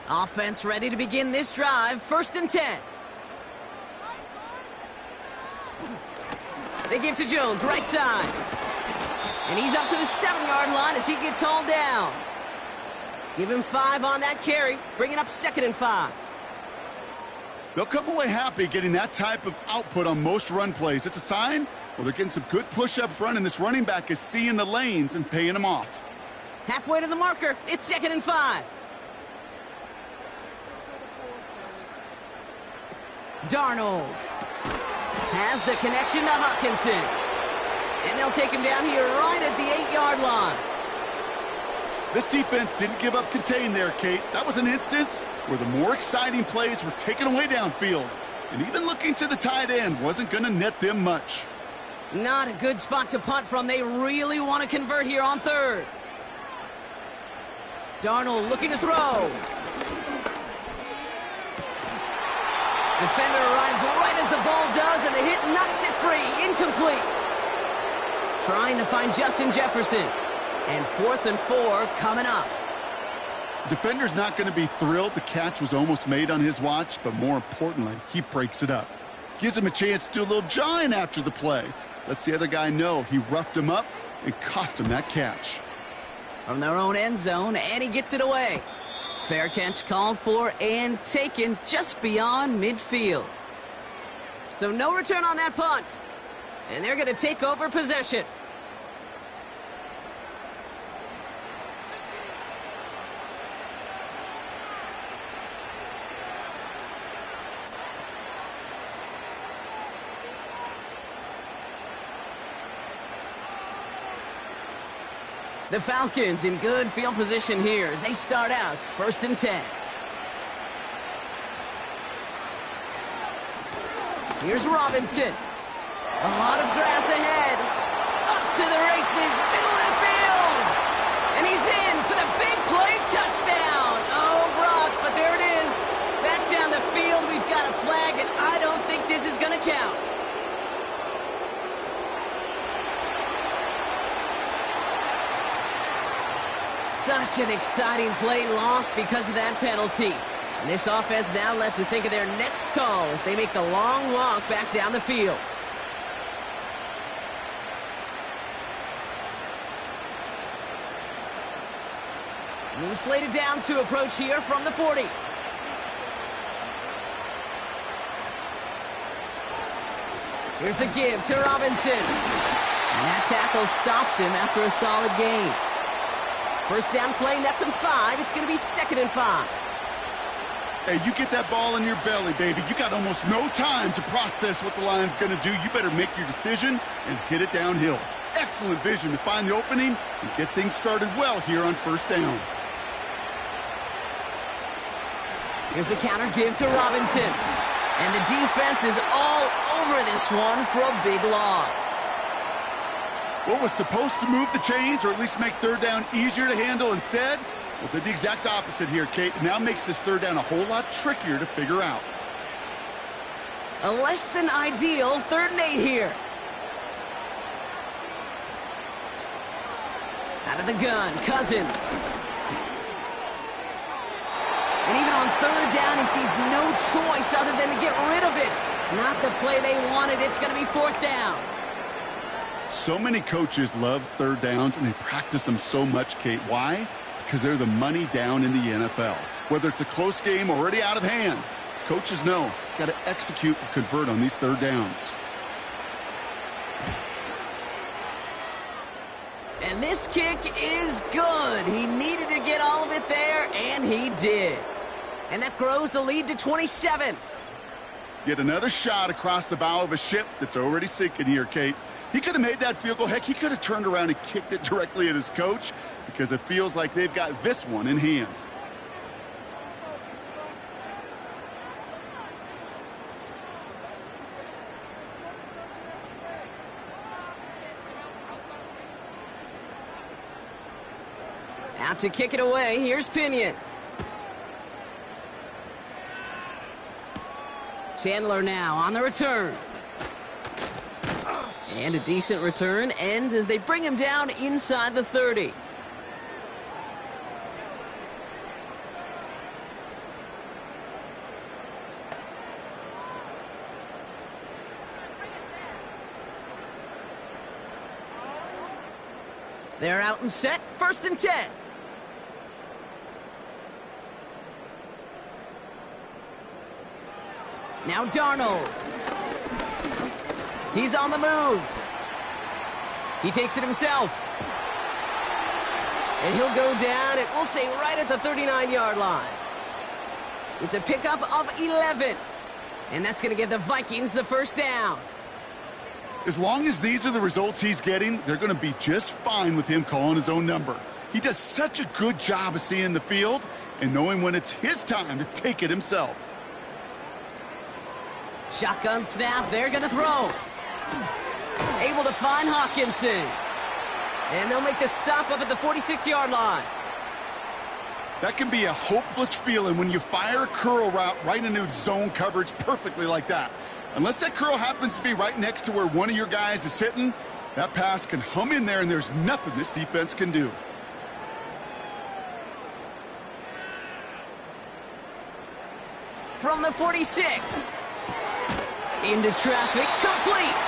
Offense ready to begin this drive. 1st and 10. They give to Jones, right side. And he's up to the 7-yard line as he gets hauled down. Give him 5 on that carry. Bring it up 2nd and 5. They'll come away happy getting that type of output on most run plays. It's a sign, well, they're getting some good push up front, and this running back is seeing the lanes and paying them off. Halfway to the marker. It's 2nd and 5. Darnold has the connection to Hutchinson. And they'll take him down here right at the 8-yard line. This defense didn't give up contain there, Kate. That was an instance where the more exciting plays were taken away downfield. And even looking to the tight end wasn't going to net them much. Not a good spot to punt from. They really want to convert here on 3rd. Darnold looking to throw. Defender arrives right as the ball does, and the hit knocks it free. Incomplete. Trying to find Justin Jefferson. And 4th and 4 coming up. Defender's not going to be thrilled the catch was almost made on his watch, but more importantly, he breaks it up. Gives him a chance to do a little jawing after the play. Lets the other guy know he roughed him up and cost him that catch. From their own end zone, and he gets it away. Fair catch called for and taken just beyond midfield. So no return on that punt. And they're going to take over possession. The Falcons in good field position here as they start out 1st and 10. Here's Robinson. A lot of grass ahead. Up to the races, middle of the field. And he's in for the big play touchdown. Oh, Brock, but there it is. Back down the field, we've got a flag, and I don't think this is going to count. Such an exciting play lost because of that penalty. And this offense now left to think of their next call as they make the long walk back down the field. New slated downs to approach here from the 40. Here's a give to Robinson. And that tackle stops him after a solid gain. First down play, nets him 5. It's going to be 2nd and 5. Hey, you get that ball in your belly, baby. You got almost no time to process what the line's going to do. You better make your decision and hit it downhill. Excellent vision to find the opening and get things started well here on 1st down. Here's a counter give to Robinson. And the defense is all over this one for a big loss. What was supposed to move the chains or at least make 3rd down easier to handle instead? Well, did the exact opposite here, Kate. Now makes this 3rd down a whole lot trickier to figure out. A less than ideal 3rd and 8 here. Out of the gun, Cousins. And even on 3rd down, he sees no choice other than to get rid of it. Not the play they wanted. It's going to be 4th down. So many coaches love 3rd downs, and they practice them so much, Kate. Why? Because they're the money down in the NFL. Whether it's a close game already out of hand, coaches know got to execute and convert on these 3rd downs. And this kick is good. He needed to get all of it there, and he did. And that grows the lead to 27. Yet another shot across the bow of a ship that's already sinking here, Kate. He could have made that field goal. Heck, he could have turned around and kicked it directly at his coach because it feels like they've got this one in hand. Out to kick it away. Here's Pinion. Chandler now on the return. And a decent return ends as they bring him down inside the 30. They're out and set, 1st and 10. Now Darnold. He's on the move. He takes it himself. And he'll go down, and we'll say right at the 39-yard line. It's a pickup of 11. And that's going to give the Vikings the 1st down. As long as these are the results he's getting, they're going to be just fine with him calling his own number. He does such a good job of seeing the field and knowing when it's his time to take it himself. Shotgun snap, they're going to throw. Able to find Hawkinson. And they'll make the stop up at the 46-yard line. That can be a hopeless feeling when you fire a curl route right into zone coverage perfectly like that. Unless that curl happens to be right next to where one of your guys is sitting, that pass can hum in there and there's nothing this defense can do. From the 46. Into traffic, complete.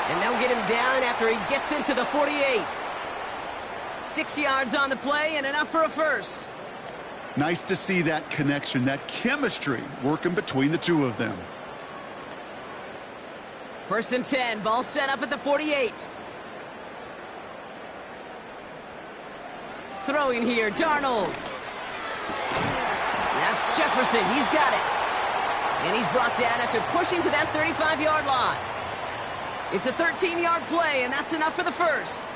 And they'll get him down after he gets into the 48. 6 yards on the play and enough for a 1st. Nice to see that connection, that chemistry working between the two of them. 1st and 10, ball set up at the 48. Throwing here, Darnold. That's Jefferson, he's got it. And he's brought down after pushing to that 35-yard line. It's a 13-yard play, and that's enough for the 1st.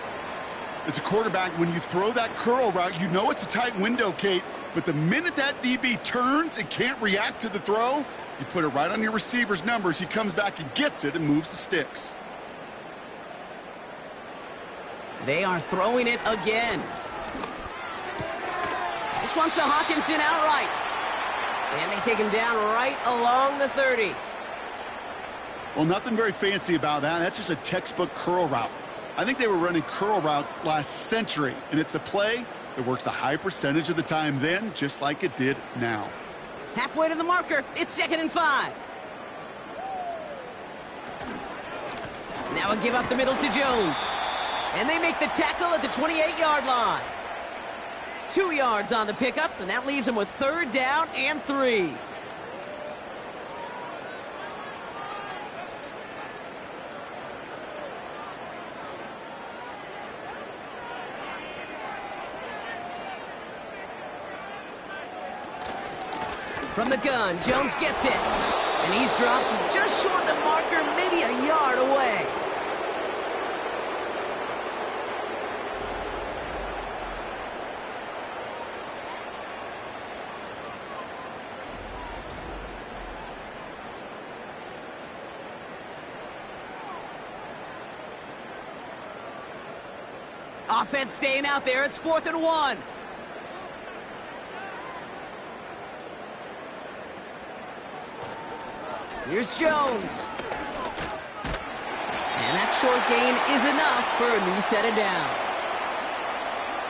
As a quarterback, when you throw that curl route, you know it's a tight window, Kate. But the minute that DB turns and can't react to the throw, you put it right on your receiver's numbers. He comes back and gets it and moves the sticks. They are throwing it again. This one's to Hawkinson outright. And they take him down right along the 30. Well, nothing very fancy about that. That's just a textbook curl route. I think they were running curl routes last century, and it's a play that works a high percentage of the time then, just like it did now. Halfway to the marker, it's 2nd and 5. Now a give up the middle to Jones. And they make the tackle at the 28-yard line. 2 yards on the pickup, and that leaves them with 3rd down and 3. From the gun, Jones gets it. And he's dropped just short of the marker, maybe a yard away. Offense staying out there. It's 4th and 1. Here's Jones. And that short gain is enough for a new set of downs.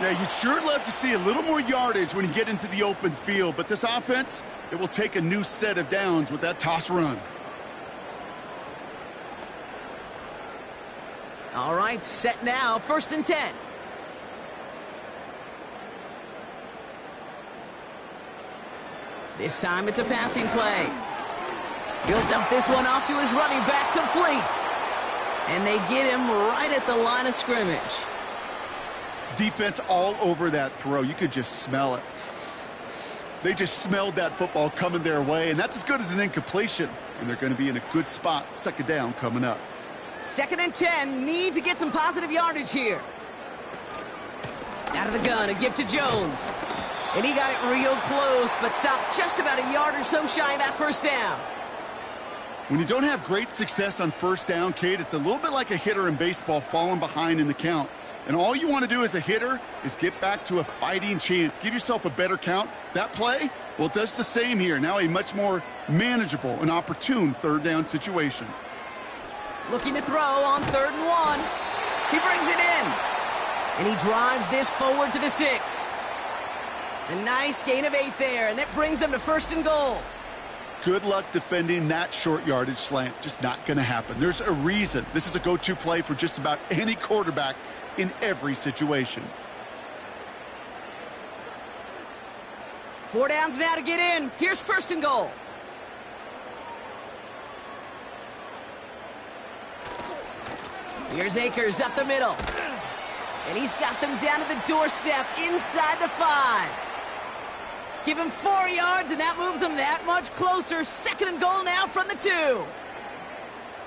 Yeah, you'd sure love to see a little more yardage when you get into the open field, but this offense, it will take a new set of downs with that toss run. All right, set now, 1st and 10. This time it's a passing play. He'll dump this one off to his running back, complete. And they get him right at the line of scrimmage. Defense all over that throw. You could just smell it. They just smelled that football coming their way, and that's as good as an incompletion. And they're going to be in a good spot, 2nd down coming up. 2nd and 10, need to get some positive yardage here. Out of the gun, a give to Jones. And he got it real close, but stopped just about a yard or so shy of that 1st down. When you don't have great success on 1st down, Kate, it's a little bit like a hitter in baseball falling behind in the count. And all you want to do as a hitter is get back to a fighting chance. Give yourself a better count. That play, well, it does the same here. Now a much more manageable and opportune third down situation. Looking to throw on 3rd and 1. He brings it in. And he drives this forward to the 6. A nice gain of 8 there, and that brings them to 1st and goal. Good luck defending that short yardage slant. Just not going to happen. There's a reason. This is a go-to play for just about any quarterback in every situation. 4 downs now to get in. Here's 1st and goal. Here's Akers up the middle. And he's got them down to the doorstep inside the 5. Give him 4 yards, and that moves them that much closer. 2nd and goal now from the 2.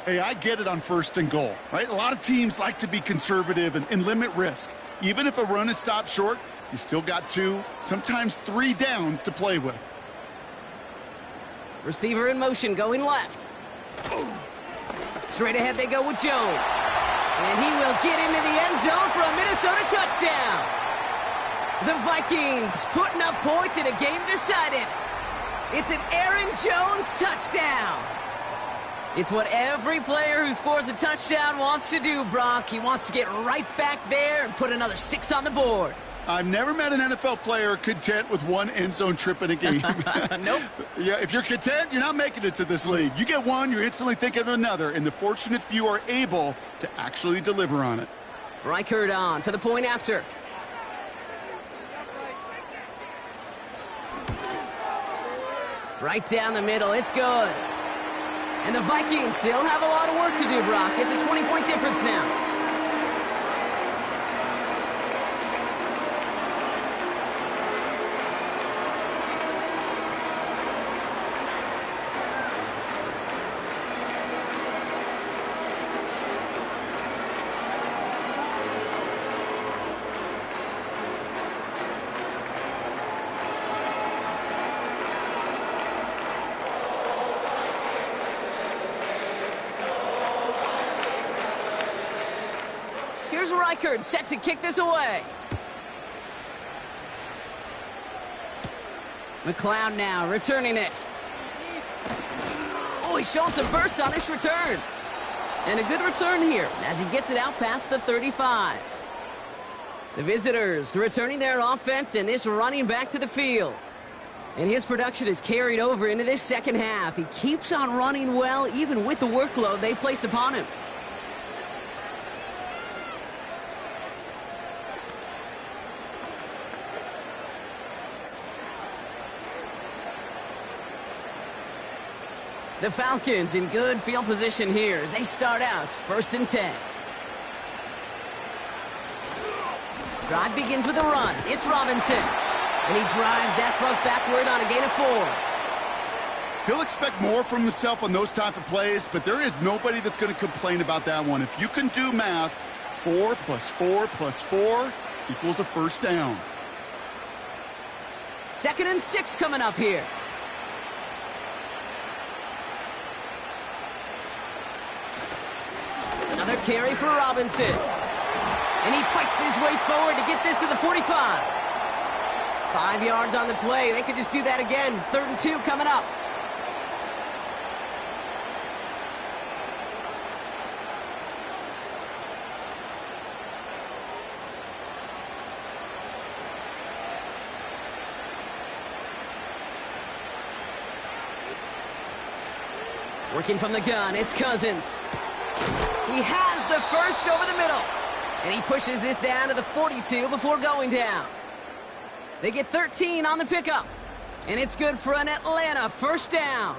Hey, I get it on 1st and goal, right? A lot of teams like to be conservative and limit risk. Even if a run is stopped short, you still got 2, sometimes 3 downs to play with. Receiver in motion going left. Straight ahead they go with Jones. And he will get into the end zone for a Minnesota touchdown. The Vikings putting up points in a game decided. It's an Aaron Jones touchdown. It's what every player who scores a touchdown wants to do, Brock. He wants to get right back there and put another 6 on the board. I've never met an NFL player content with 1 end zone trip in a game. Nope. Yeah, if you're content, you're not making it to this league. You get 1, you're instantly thinking of another, and the fortunate few are able to actually deliver on it. Reichert on for the point after. Right down the middle, it's good. And the Vikings still have a lot of work to do, Brock. It's a 20-point difference now. Here's Reichert set to kick this away. McLeod now returning it. Oh, he's showing some burst on his return. And a good return here as he gets it out past the 35. The visitors returning their offense and this running back to the field. And his production is carried over into this second half. He keeps on running well even with the workload they placed upon him. The Falcons in good field position here as they start out 1st and 10. Drive begins with a run. It's Robinson. And he drives that front backward on a gain of 4. He'll expect more from himself on those type of plays, but there is nobody that's going to complain about that one. If you can do math, 4 plus 4 plus 4 equals a 1st down. 2nd and 6 coming up here. Another carry for Robinson. And he fights his way forward to get this to the 45. 5 yards on the play. They could just do that again. 3rd and 2 coming up. Working from the gun, it's Cousins. He has the first over the middle. And he pushes this down to the 42 before going down. They get 13 on the pickup. And it's good for an Atlanta 1st down.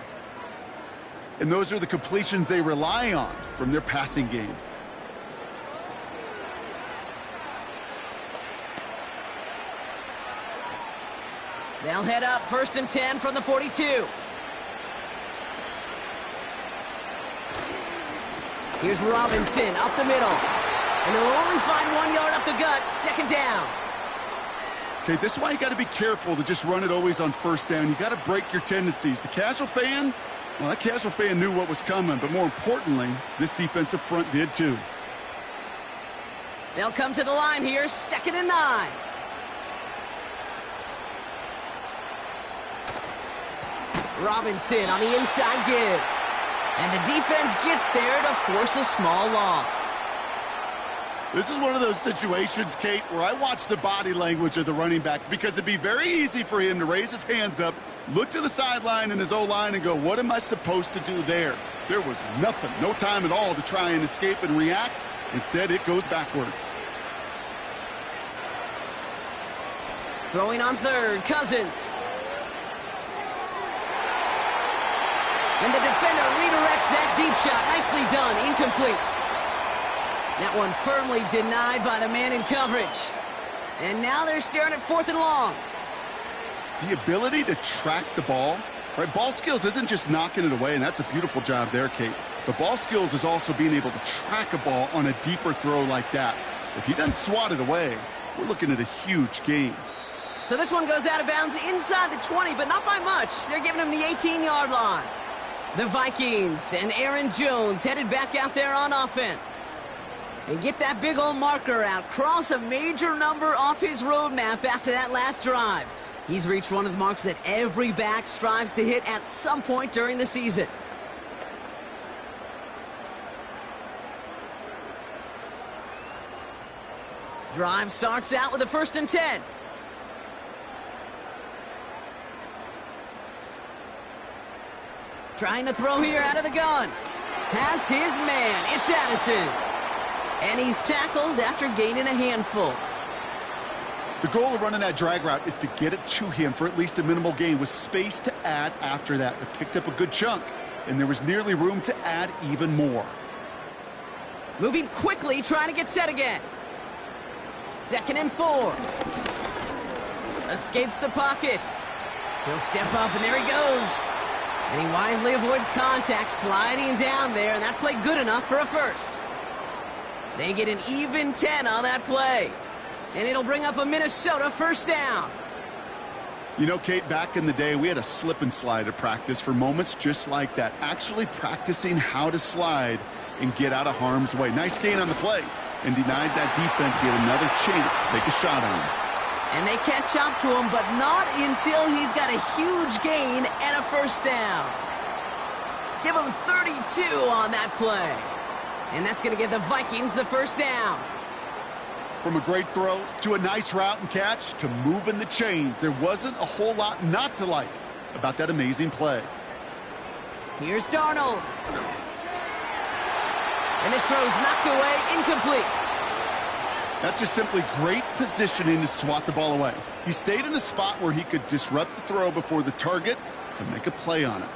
And those are the completions they rely on from their passing game. They'll head up 1st and 10 from the 42. Here's Robinson up the middle. And he'll only find 1 yard up the gut. 2nd down. Okay, this is why you got to be careful to just run it always on 1st down. You got to break your tendencies. The casual fan, well, that casual fan knew what was coming, but more importantly, this defensive front did too. They'll come to the line here, 2nd and 9. Robinson on the inside give. And the defense gets there to force a small loss. This is one of those situations, Kate, where I watch the body language of the running back because it'd be very easy for him to raise his hands up, look to the sideline in his O-line and go, what am I supposed to do there? There was nothing, no time at all to try and escape and react. Instead, it goes backwards. Throwing on 3rd, Cousins. And the defender redirects that deep shot. Nicely done, incomplete. That one firmly denied by the man in coverage. And now they're staring at 4th and long. The ability to track the ball, right? Ball skills isn't just knocking it away, and that's a beautiful job there, Kate. But ball skills is also being able to track a ball on a deeper throw like that. If he doesn't swat it away, we're looking at a huge gain. So this one goes out of bounds inside the 20, but not by much. They're giving him the 18-yard line. The Vikings and Aaron Jones headed back out there on offense. And get that big old marker out. Cross a major number off his roadmap after that last drive. He's reached one of the marks that every back strives to hit at some point during the season. Drive starts out with a 1st and 10. Trying to throw here out of the gun. Has his man. It's Addison. And he's tackled after gaining a handful. The goal of running that drag route is to get it to him for at least a minimal gain with space to add after that. They picked up a good chunk, and there was nearly room to add even more. Moving quickly, trying to get set again. 2nd and 4. Escapes the pocket. He'll step up, and there he goes. And he wisely avoids contact, sliding down there, and that played good enough for a 1st. They get an even 10 on that play. And it'll bring up a Minnesota 1st down. You know, Kate, back in the day, we had a slip and slide at practice for moments just like that. Actually practicing how to slide and get out of harm's way. Nice gain on the play. And denied that defense yet another chance to take a shot on him. And they catch up to him, but not until he's got a huge gain and a 1st down. Give him 32 on that play. And that's going to give the Vikings the 1st down. From a great throw to a nice route and catch to moving the chains, there wasn't a whole lot not to like about that amazing play. Here's Darnold. And this throw's knocked away, incomplete. That's just simply great positioning to swat the ball away. He stayed in a spot where he could disrupt the throw before the target could make a play on it.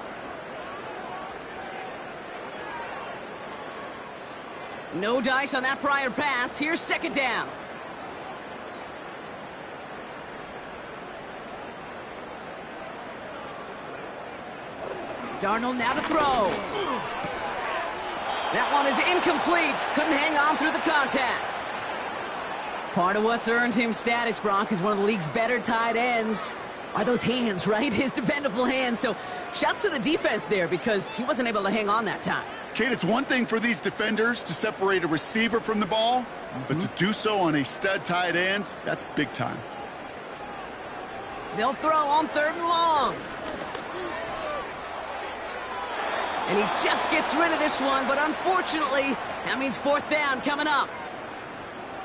No dice on that prior pass. Here's 2nd down. Darnold now to throw. That one is incomplete. Couldn't hang on through the contact. Part of what's earned him status, Brock, is one of the league's better tight ends. Are those hands, right? His dependable hands. So shouts to the defense there because he wasn't able to hang on that time. Kate, it's one thing for these defenders to separate a receiver from the ball, but to do so on a stud tight end, that's big time. They'll throw on 3rd and long. And he just gets rid of this one, but unfortunately, that means 4th down coming up.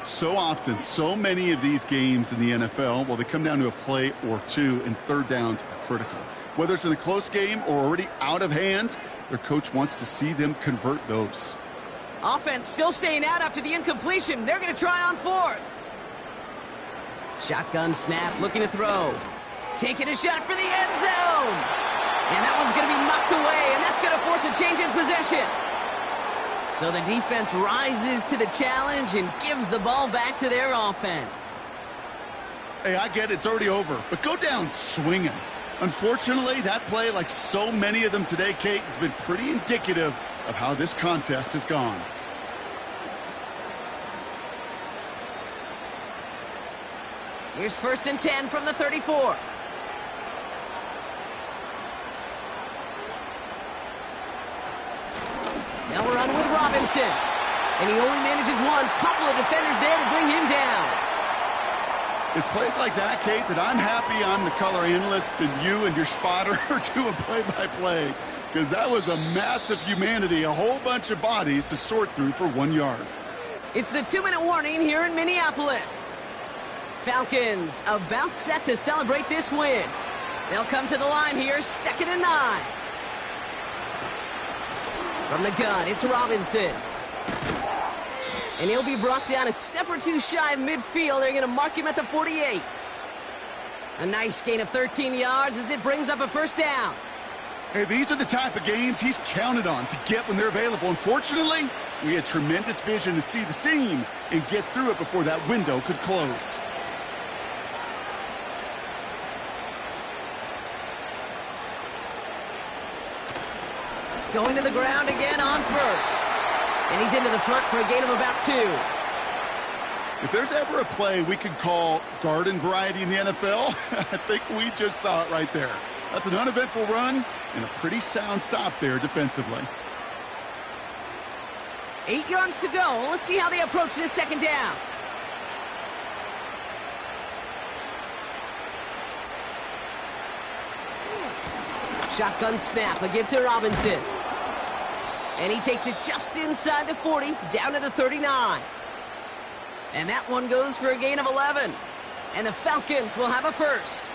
So often, so many of these games in the NFL, well, they come down to a play or two, and 3rd downs are critical. Whether it's in a close game or already out of hand, their coach wants to see them convert those. Offense still staying out after the incompletion. They're going to try on 4th. Shotgun snap, looking to throw. Taking a shot for the end zone. And that one's going to be knocked away, and that's going to force a change in possession. So the defense rises to the challenge and gives the ball back to their offense. Hey, I get it, it's already over, but go down swinging. Unfortunately, that play, like so many of them today, Kate, has been pretty indicative of how this contest has gone. Here's 1st and 10 from the 34. Now we're on with Robinson. And he only manages one. Couple of defenders there to bring him down. It's plays like that, Kate, that I'm happy I'm the color analyst and you and your spotter are doing play-by-play. Because that was a massive humanity, a whole bunch of bodies to sort through for 1 yard. It's the 2-minute warning here in Minneapolis. Falcons about set to celebrate this win. They'll come to the line here, 2nd and 9. From the gun, it's Robinson. And he'll be brought down a step or two shy of midfield. They're going to mark him at the 48. A nice gain of 13 yards as it brings up a first down. Hey, these are the type of games he's counted on to get when they're available. Unfortunately, we had tremendous vision to see the seam and get through it before that window could close. Going to the ground again on first. And he's into the front for a gain of about 2. If there's ever a play we could call garden variety in the NFL, I think we just saw it right there. That's an uneventful run and a pretty sound stop there defensively. 8 yards to go. Let's see how they approach this second down. Shotgun snap, a give to Robinson. And he takes it just inside the 40, down to the 39. And that one goes for a gain of 11. And the Falcons will have a first.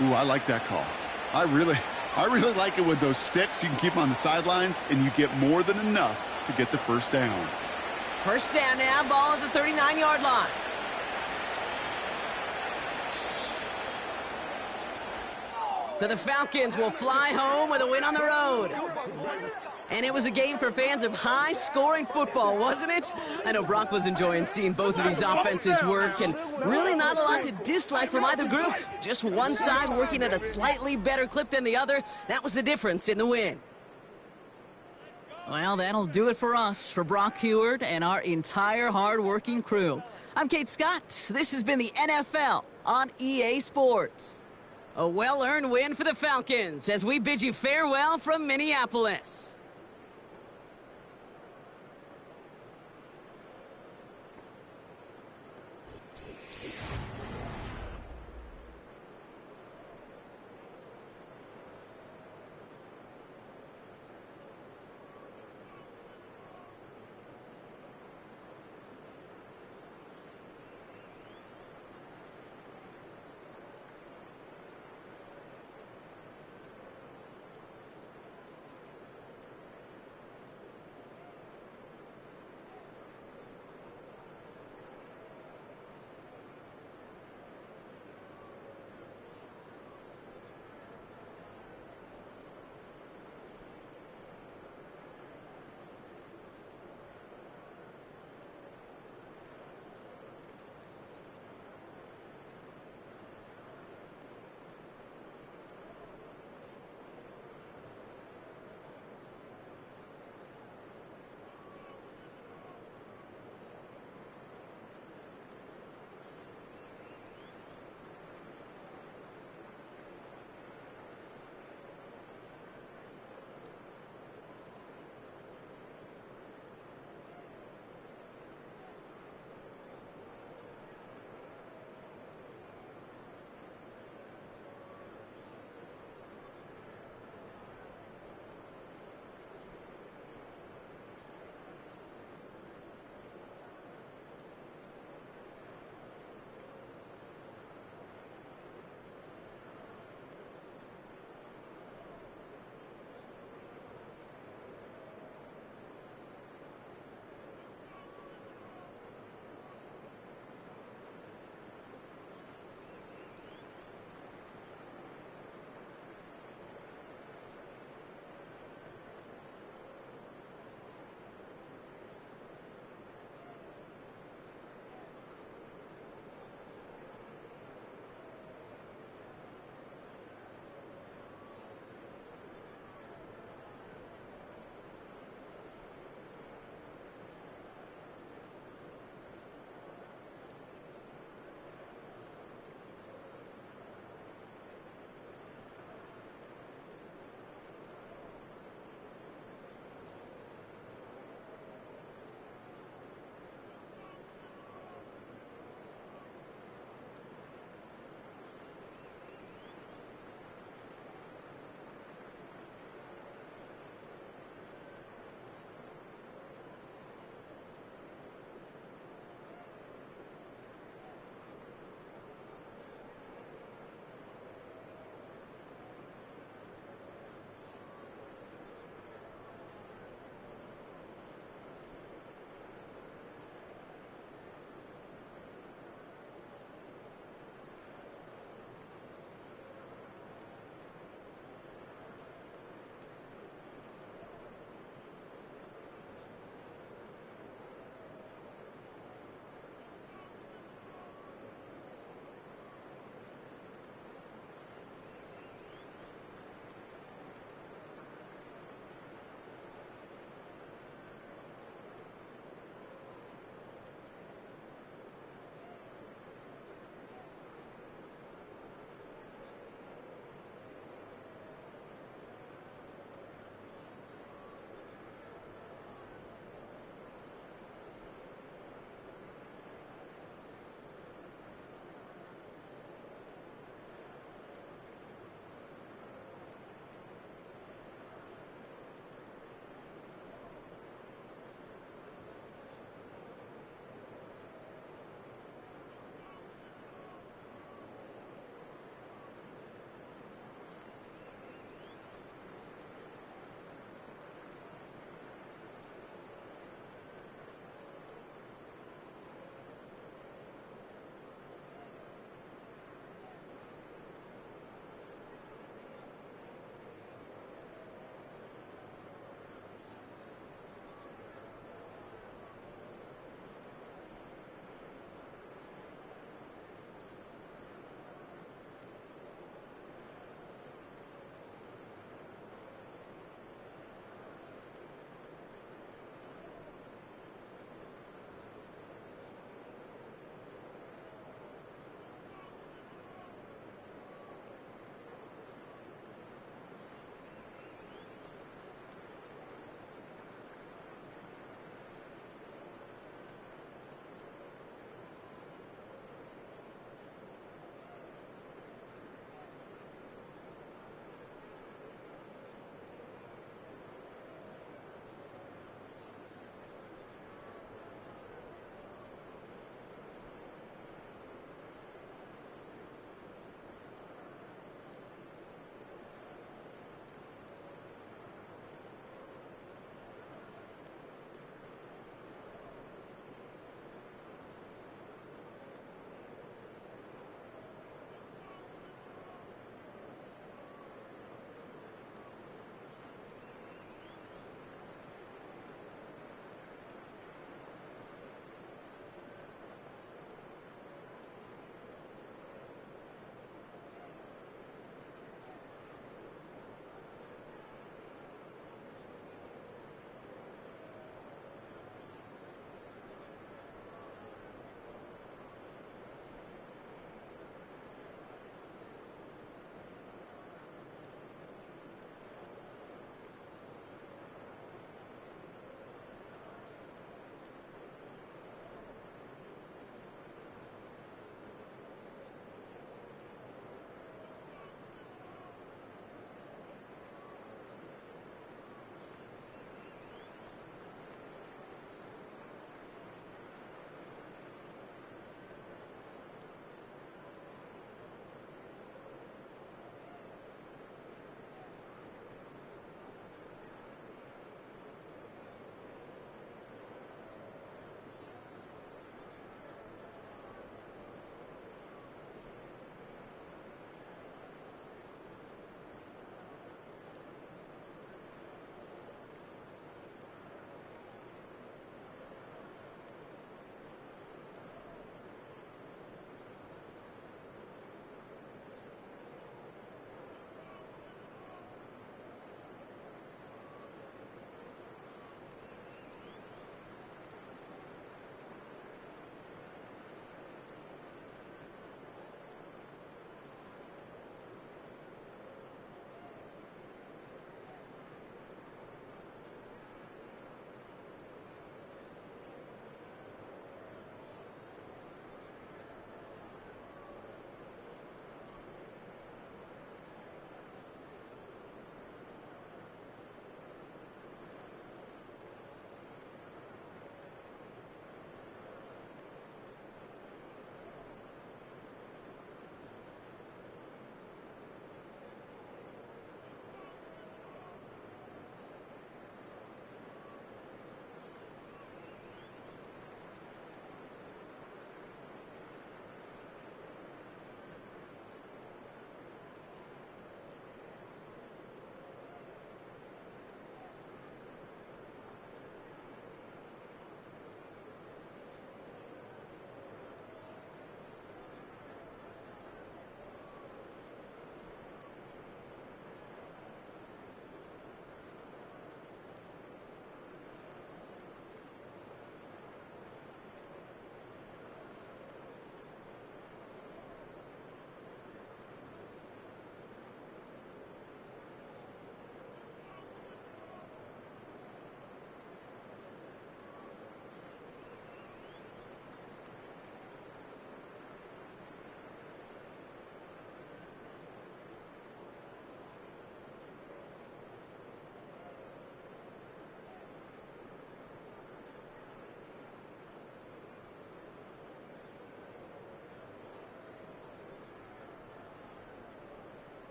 Ooh, I like that call. I really like it with those sticks. You can keep them on the sidelines, and you get more than enough to get the first down. First down now, ball at the 39-yard line. So the Falcons will fly home with a win on the road. And it was a game for fans of high-scoring football, wasn't it? I know Brock was enjoying seeing both of these offenses work, and really not a lot to dislike from either group. Just one side working at a slightly better clip than the other. That was the difference in the win. Well, that'll do it for us, for Brock Heward and our entire hard-working crew. I'm Kate Scott. This has been the NFL on EA Sports. A well-earned win for the Falcons as we bid you farewell from Minneapolis.